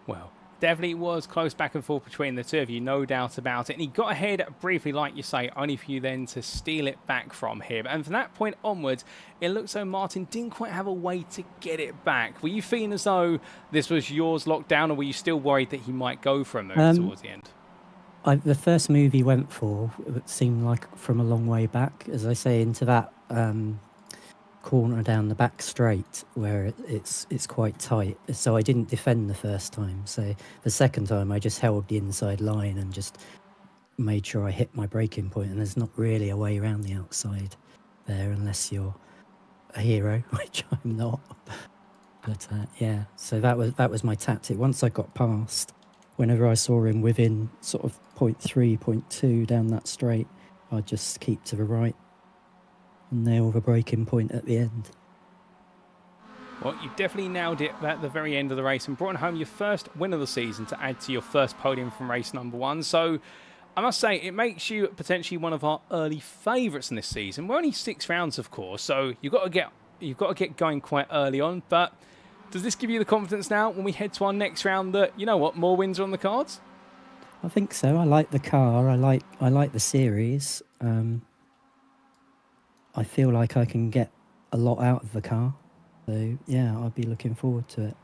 Well, definitely was close back and forth between the two of you, no doubt about it. And he got ahead briefly, like you say, only for you then to steal it back from him. And from that point onwards, it looked so Martin didn't quite have a way to get it back. Were you feeling as though this was yours locked down, or were you still worried that he might go for a move towards the end? The first move he went for, it seemed like from a long way back, as I say, into that corner down the back straight where it's quite tight. So I didn't defend the first time. So the second time I just held the inside line and just made sure I hit my braking point. And there's not really a way around the outside there unless you're a hero, which I'm not. But yeah, so that was my tactic. Once I got past, whenever I saw him within sort of 0.3, 0.2 down that straight, I'd just keep to the right and nail the braking point at the end. Well, you definitely nailed it at the very end of the race and brought home your first win of the season to add to your first podium from race number 1. So I must say, it makes you potentially one of our early favourites in this season. We're only 6 rounds, of course, so you've got to get going quite early on. But does this give you the confidence now when we head to our next round that, you know what, more wins are on the cards? I think so. I like the car. I like the series. I feel like I can get a lot out of the car. So yeah, I'll be looking forward to it.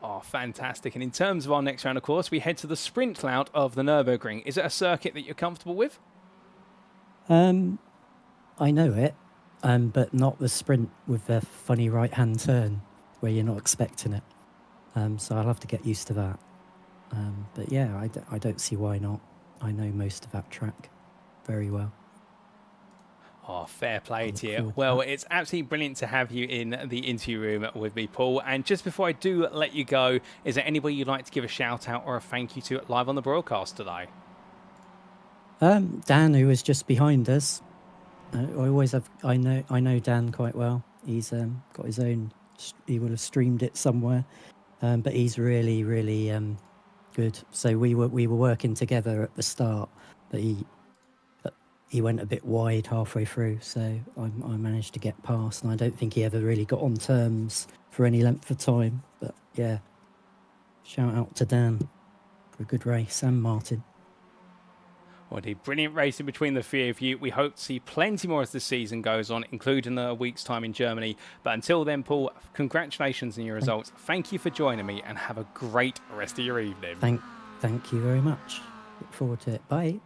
Oh, fantastic. And in terms of our next round, of course, we head to the sprint clout of the Nürburgring. Is it a circuit that you're comfortable with? I know it, but not the sprint with the funny right-hand turn where you're not expecting it. So I'll have to get used to that. But yeah, I don't see why not. I know most of that track very well. Oh, fair play to you. Well, it's absolutely brilliant to have you in the interview room with me, Paul. And just before I do let you go, is there anybody you'd like to give a shout out or a thank you to live on the broadcast today? Dan, who was just behind us. I know Dan quite well. He's got his own. He will have streamed it somewhere, but he's really good. So we were working together at the start, but he went a bit wide halfway through, so I managed to get past, and I don't think he ever really got on terms for any length of time. But yeah, shout out to Dan for a good race, and Martin. Well, indeed, brilliant racing between the three of you. We hope to see plenty more as the season goes on, including a week's time in Germany. But until then, Paul, congratulations on your results. Thank you for joining me, and have a great rest of your evening. Thank you very much. Look forward to it. Bye.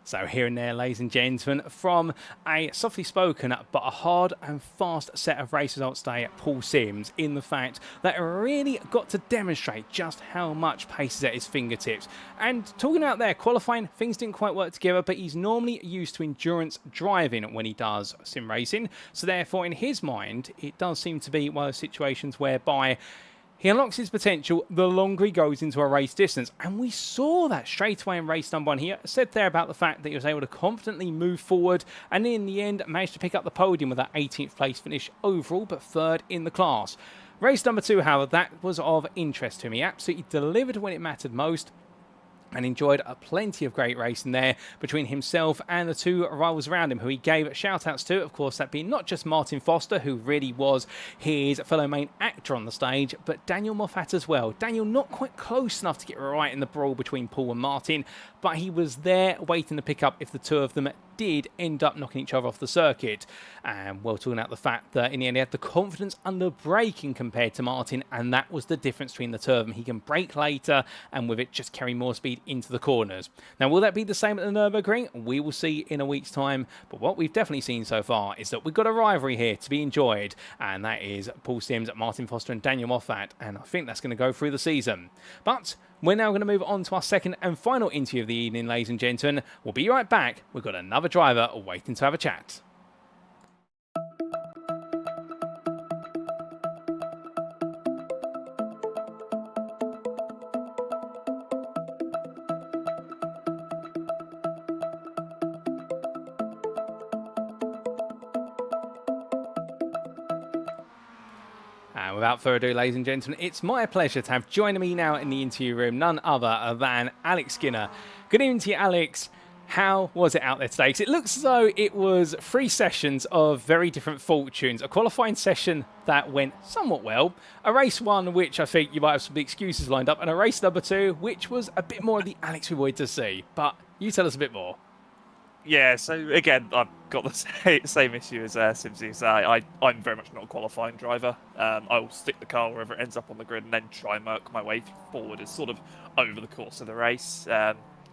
So here and there, ladies and gentlemen, from a softly spoken but a hard and fast set of race results today at Paul Sims, in the fact that it really got to demonstrate just how much pace is at his fingertips. And talking out there, qualifying, things didn't quite work together, but he's normally used to endurance driving when he does sim racing. So therefore, in his mind, it does seem to be one of those situations whereby he unlocks his potential the longer he goes into a race distance. And we saw that straight away in race number 1 here. I said there about the fact that he was able to confidently move forward and in the end managed to pick up the podium with that 18th place finish overall, but 3rd in the class. Race number 2, however, that was of interest to me. He absolutely delivered when it mattered most, and enjoyed plenty of great racing there between himself and the 2 rivals around him, who he gave shout-outs to, of course, that being not just Martin Foster, who really was his fellow main actor on the stage, but Daniel Moffat as well. Daniel not quite close enough to get right in the brawl between Paul and Martin, but he was there waiting to pick up if the two of them did end up knocking each other off the circuit. And well, talking about the fact that in the end he had the confidence under braking compared to Martin, and that was the difference between the two of them. He can brake later and with it just carry more speed into the corners. Now, will that be the same at the Nürburgring? We will see in a week's time, but what we've definitely seen so far is that we've got a rivalry here to be enjoyed, and that is Paul Sims, Martin Foster and Daniel Moffat, and I think that's going to go through the season. But we're now going to move on to our second and final interview of the evening, ladies and gentlemen. We'll be right back. We've got another driver waiting to have a chat. And without further ado, ladies and gentlemen, it's my pleasure to have joining me now in the interview room none other than Alex Skinner. Good evening to you, Alex. How was it out there today? 'Cause it looks as though it was 3 sessions of very different fortunes. A qualifying session that went somewhat well, a race one which I think you might have some excuses lined up, and a race number 2 which was a bit more of the Alex we wanted to see. But you tell us a bit more. Yeah, so again, I've got the same issue as Simsy. So I'm very much not a qualifying driver. I will stick the car wherever it ends up on the grid and then try and work my way forward as sort of over the course of the race.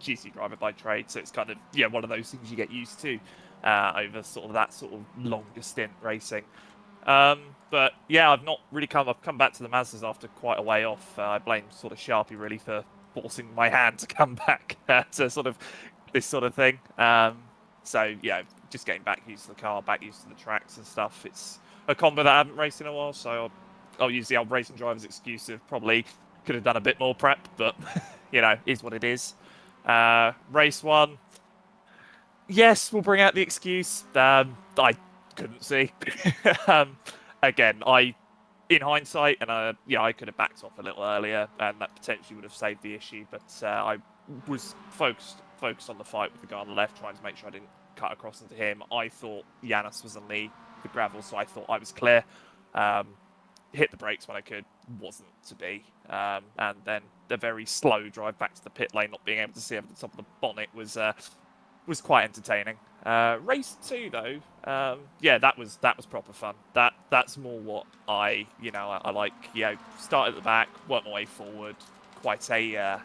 GC driver by trade, so it's kind of one of those things you get used to over sort of that sort of longer stint racing. But yeah, I've come back to the Mazdas after quite a way off. I blame sort of Sharpie really for forcing my hand to come back to sort of this sort of thing. So yeah, just getting back used to the car, back used to the tracks and stuff. It's a combo that I haven't raced in a while, so I'll use the old racing driver's excuse of probably could have done a bit more prep, but is what it is. Race 1, yes, we'll bring out the excuse. I couldn't see. Again, in hindsight, and I could have backed off a little earlier, and that potentially would have saved the issue. But I was focused on the fight with the guy on the left, trying to make sure I didn't cut across into him. I thought Yanis was on the gravel, so I thought I was clear. Hit the brakes when I could, wasn't to be. And then the very slow drive back to the pit lane, not being able to see over the top of the bonnet was quite entertaining. Race 2 though, that was proper fun. That's more what I like. Start at the back, work my way forward. Quite a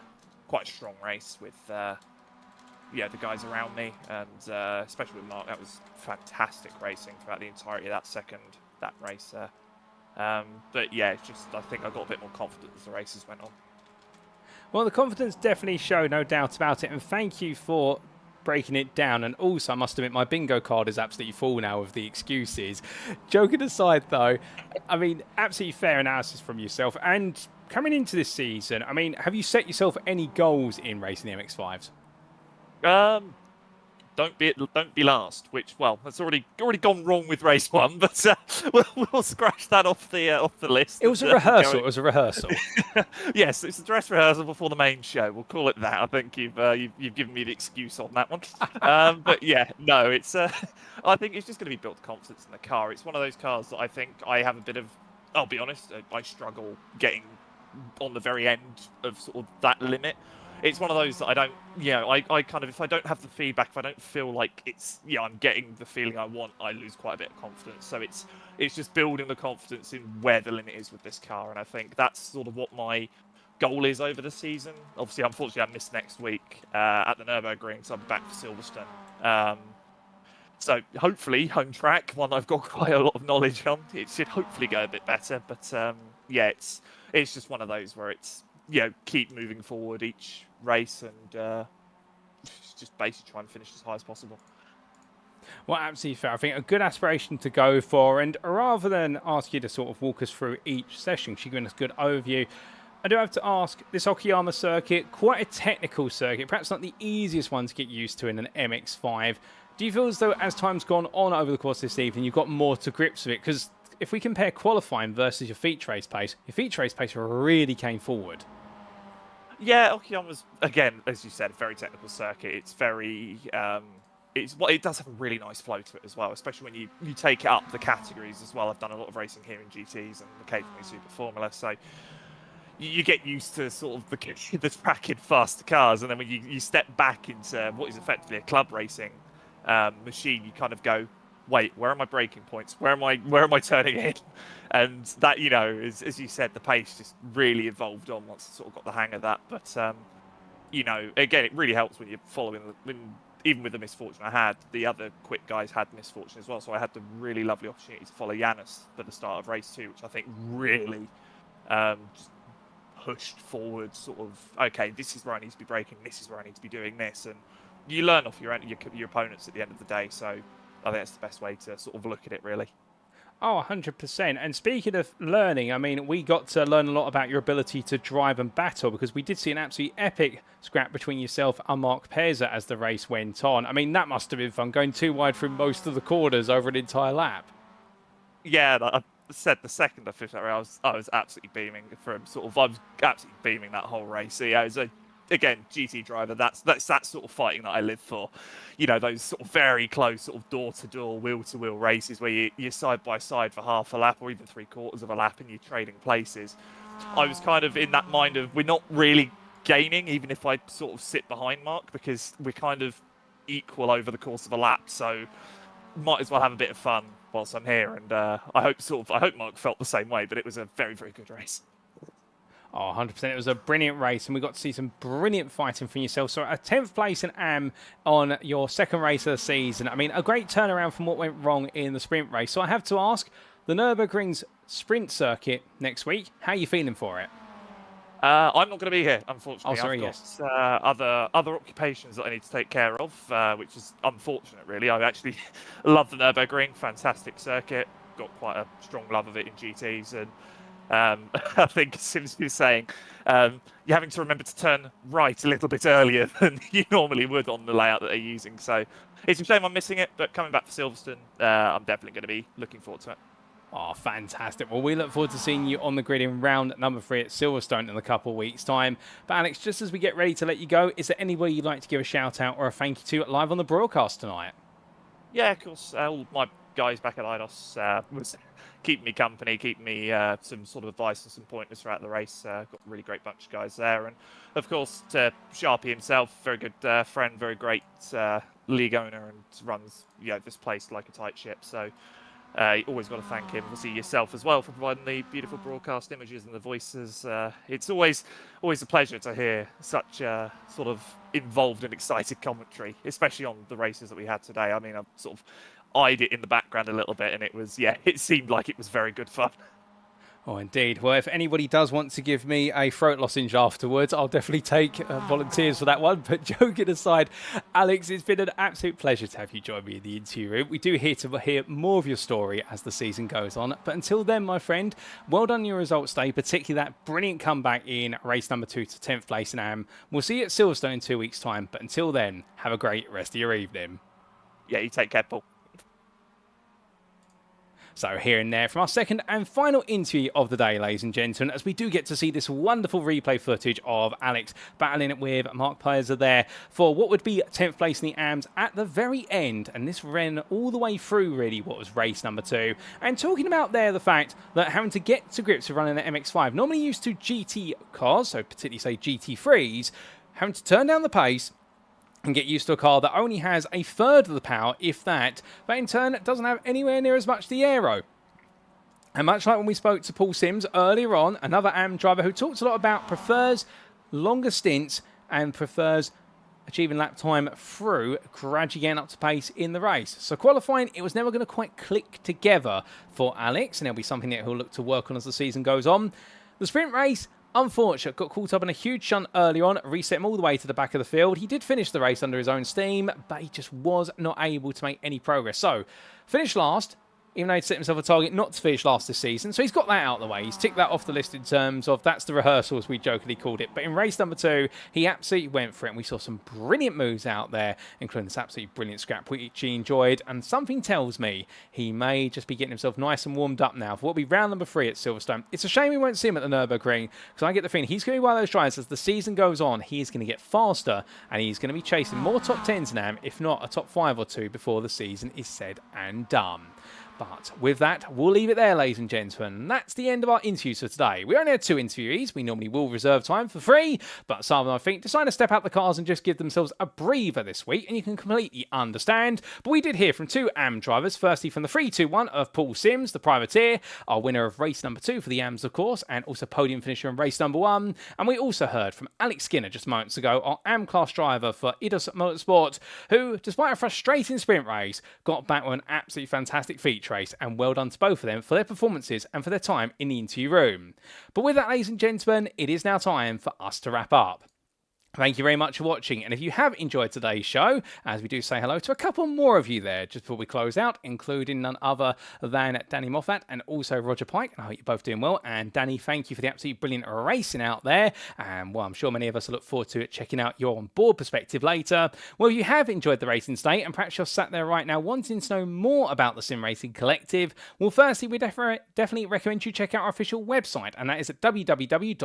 strong race with the guys around me, and especially with Mark. That was fantastic racing throughout the entirety of that race. But yeah, it's just I think I got a bit more confident as the races went on. Well, the confidence definitely showed, no doubt about it, and thank you for breaking it down. And also, I must admit, my bingo card is absolutely full now with the excuses. Joking aside, though, I mean, absolutely fair analysis from yourself. And coming into this season, I mean, have you set yourself any goals in racing the MX-5s? Don't be last. Which, well, that's already gone wrong with race 1, but we'll scratch that off the list. It was a rehearsal. It was a rehearsal. Yes, it's a dress rehearsal before the main show. We'll call it that. I think you've given me the excuse on that one. But yeah, no, it's I think it's just going to be built confidence in the car. It's one of those cars that I think I have a bit of. I'll be honest, I struggle getting on the very end of sort of that limit. It's one of those that I don't, I kind of, if I don't have the feedback, if I don't feel like it's, I'm getting the feeling I want, I lose quite a bit of confidence. So it's just building the confidence in where the limit is with this car. And I think that's sort of what my goal is over the season. Obviously, unfortunately, I missed next week at the Nürburgring, so I'm back for Silverstone. So hopefully, home track, one I've got quite a lot of knowledge on, it should hopefully go a bit better. But it's just one of those where it's, keep moving forward each race and just basically try and finish as high as possible. Well, absolutely fair. I think a good aspiration to go for. And rather than ask you to sort of walk us through each session, she's given us a good overview. I do have to ask, this Okayama circuit, quite a technical circuit, perhaps not the easiest one to get used to in an MX-5. Do you feel as though as time's gone on over the course of this evening, you've got more to grips with it? Because if we compare qualifying versus your feature race pace really came forward. Yeah, Okayama's, again, as you said, a very technical circuit. It's very, it does have a really nice flow to it as well, especially when you take it up the categories as well. I've done a lot of racing here in GTs and occasionally Super Formula, so you get used to sort of the track in faster cars, and then when you step back into what is effectively a club racing machine, you kind of go, wait, where are my braking points? Where am I turning in? And that, as you said, the pace just really evolved on once I sort of got the hang of that. But, again, it really helps when you're following, even with the misfortune I had, the other quick guys had misfortune as well. So I had the really lovely opportunity to follow Yanis for the start of race 2, which I think really just pushed forward sort of, okay, this is where I need to be braking, this is where I need to be doing this. And you learn off your opponents at the end of the day. So I think that's the best way to sort of look at it, really. Oh, 100%. And speaking of learning, I mean, we got to learn a lot about your ability to drive and battle, because we did see an absolutely epic scrap between yourself and Mark Peza as the race went on. I mean, that must have been fun, going too wide through most of the corners over an entire lap. Yeah, I said the second I finished that race, I was absolutely beaming from I was absolutely beaming that whole race. So, yeah, it was again, GT driver, that's that sort of fighting that I live for. You know, those sort of very close, sort of door-to-door, wheel-to-wheel races where you're side by side for half a lap or even 3/4 of a lap and you're trading places. I was kind of in that mind of we're not really gaining, even if I sort of sit behind Mark, because we're kind of equal over the course of a lap. So might as well have a bit of fun whilst I'm here. And I hope Mark felt the same way. But it was a very, very good race. Oh, 100%. It was a brilliant race, and we got to see some brilliant fighting from yourself. So a 10th place in AM on your second race of the season. I mean, a great turnaround from what went wrong in the sprint race. So I have to ask, the Nürburgring's sprint circuit next week, how are you feeling for it? I'm not going to be here, unfortunately. Oh, sorry, I've got other occupations that I need to take care of, which is unfortunate, really. I actually love the Nürburgring, fantastic circuit. Got quite a strong love of it in GTs, and I think, as Sims was saying, you're having to remember to turn right a little bit earlier than you normally would on the layout that they're using. So it's a shame I'm missing it, but coming back for Silverstone, I'm definitely going to be looking forward to it. Oh, fantastic. Well, we look forward to seeing you on the grid in round number 3 at Silverstone in a couple of weeks' time. But Alex, just as we get ready to let you go, is there anybody you'd like to give a shout out or a thank you to live on the broadcast tonight? Yeah, of course. All my guys back at IDOS was keeping me company, keeping me some sort of advice and some pointers throughout the race. Got a really great bunch of guys there. And, of course, to Sharpie himself, very good friend, very great league owner, and runs this place like a tight ship. So you always got to thank him. Obviously yourself as well for providing the beautiful broadcast images and the voices. It's always a pleasure to hear such sort of involved and excited commentary, especially on the races that we had today. I mean, I've sort of eyed it in the background a little bit, and it seemed like it was very good fun. Oh, indeed. Well, if anybody does want to give me a throat lozenge afterwards, I'll definitely take volunteers for that one. But joking aside, Alex, it's been an absolute pleasure to have you join me in the interview room. We do hear more of your story as the season goes on. But until then, my friend, well done on your results day, particularly that brilliant comeback in race number 2 to 10th place in AM. We'll see you at Silverstone in 2 weeks' time. But until then, have a great rest of your evening. Yeah, you take care, Paul. So here and there from our second and final interview of the day, ladies and gentlemen, as we do get to see this wonderful replay footage of Alex battling it with Mark Paiser there for what would be 10th place in the AMS at the very end. And this ran all the way through really what was race number 2. And talking about there the fact that having to get to grips with running an MX-5, normally used to GT cars, so particularly say GT3s, having to turn down the pace and get used to a car that only has a third of the power, if that, but in turn doesn't have anywhere near as much the aero. And much like when we spoke to Paul Sims earlier on, another AM driver who talks a lot about prefers longer stints and prefers achieving lap time through gradually getting up to pace in the race. So qualifying, it was never going to quite click together for Alex, and it'll be something that he'll look to work on as the season goes on. The sprint race, unfortunate, got caught up in a huge shunt early on, reset him all the way to the back of the field. He did finish the race under his own steam, but he just was not able to make any progress. So, finished last, even though he'd set himself a target not to finish last this season. So he's got that out of the way. He's ticked that off the list in terms of that's the rehearsals, we jokingly called it. But in race number 2, he absolutely went for it. And we saw some brilliant moves out there, including this absolutely brilliant scrap, which he enjoyed. And something tells me he may just be getting himself nice and warmed up now for what will be round number 3 at Silverstone. It's a shame we won't see him at the Nürburgring, because I get the feeling he's going to be one of those drivers as the season goes on. He is going to get faster, and he's going to be chasing more top 10s now, if not a top 5 or 2 before the season is said and done. But with that, we'll leave it there, ladies and gentlemen. That's the end of our interviews for today. We only had 2 interviewees. We normally will reserve time for 3, but some of them, I think, decided to step out the cars and just give themselves a breather this week, and you can completely understand. But we did hear from 2 AM drivers. Firstly, from the 3-2-1 of Paul Sims, the privateer, our winner of race number 2 for the AMS, of course, and also podium finisher in race number 1. And we also heard from Alex Skinner just moments ago, our AM class driver for IDOS Motorsport, who, despite a frustrating sprint race, got back with an absolutely fantastic feature race, and well done to both of them for their performances and for their time in the interview room. But with that, ladies and gentlemen, it is now time for us to wrap up. Thank you very much for watching, and if you have enjoyed today's show, as we do say hello to a couple more of you there just before we close out, including none other than Danny Moffat and also Roger Pike. I hope you're both doing well, and Danny, thank you for the absolutely brilliant racing out there, and well, I'm sure many of us look forward to it, checking out your on-board perspective later. Well, if you have enjoyed the racing today, and perhaps you're sat there right now wanting to know more about the Sim Racing Collective, well, firstly, we definitely recommend you check out our official website, and that is at www.tsrc.club,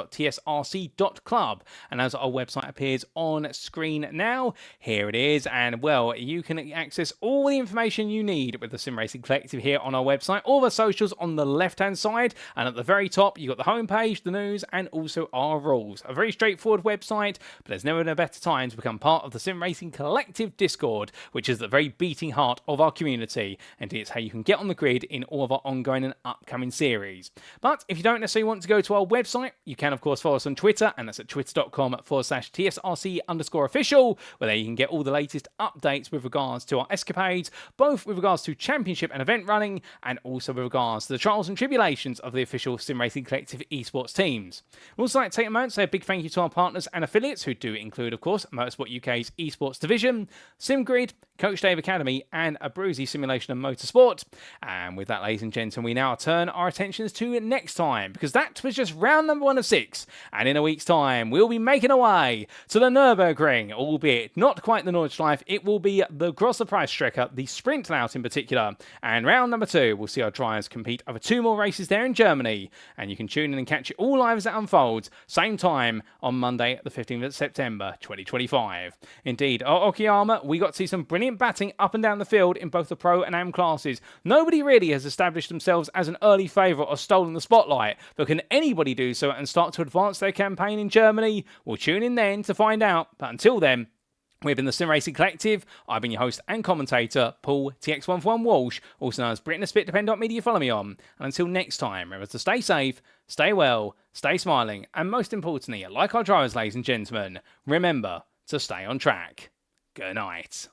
and as our website appears on screen now. Here it is, and well, you can access all the information you need with the Sim Racing Collective here on our website. All the socials on the left-hand side, and at the very top, you've got the homepage, the news, and also our rules. A very straightforward website, but there's never been a better time to become part of the Sim Racing Collective Discord, which is the very beating heart of our community, and it's how you can get on the grid in all of our ongoing and upcoming series. But if you don't necessarily want to go to our website, you can of course follow us on Twitter, and that's at twitter.com/TSRC_official, where there you can get all the latest updates with regards to our escapades, both with regards to championship and event running, and also with regards to the trials and tribulations of the official Sim Racing Collective esports teams. We'd also like to take a moment to say a big thank you to our partners and affiliates, who do include, of course, Motorsport UK's esports division, SimGrid, Coach Dave Academy, and a Brucey Simulation and Motorsport. And with that, ladies and gentlemen, we now turn our attentions to next time, because that was just round number 1 of 6. And in a week's time, we'll be making our way to the Nürburgring, albeit not quite the Nordschleife. It will be the Grosser Preisstrecke, the sprint layout in particular. And round number 2, we'll see our drivers compete over 2 more races there in Germany. And you can tune in and catch it all live as it unfolds, same time on Monday, the 15th of September, 2025. Indeed, at Okayama, we got to see some brilliant batting up and down the field in both the Pro and Am classes. Nobody really has established themselves as an early favourite or stolen the spotlight, but can anybody do so and start to advance their campaign in Germany? We'll tune in then to find out, but until then, we've been the Sim Racing Collective. I've been your host and commentator, Paul TX141 Walsh, also known as BritNSpitDepend.media. Follow me on. And until next time, remember to stay safe, stay well, stay smiling, and most importantly, like our drivers, ladies and gentlemen, remember to stay on track. Good night.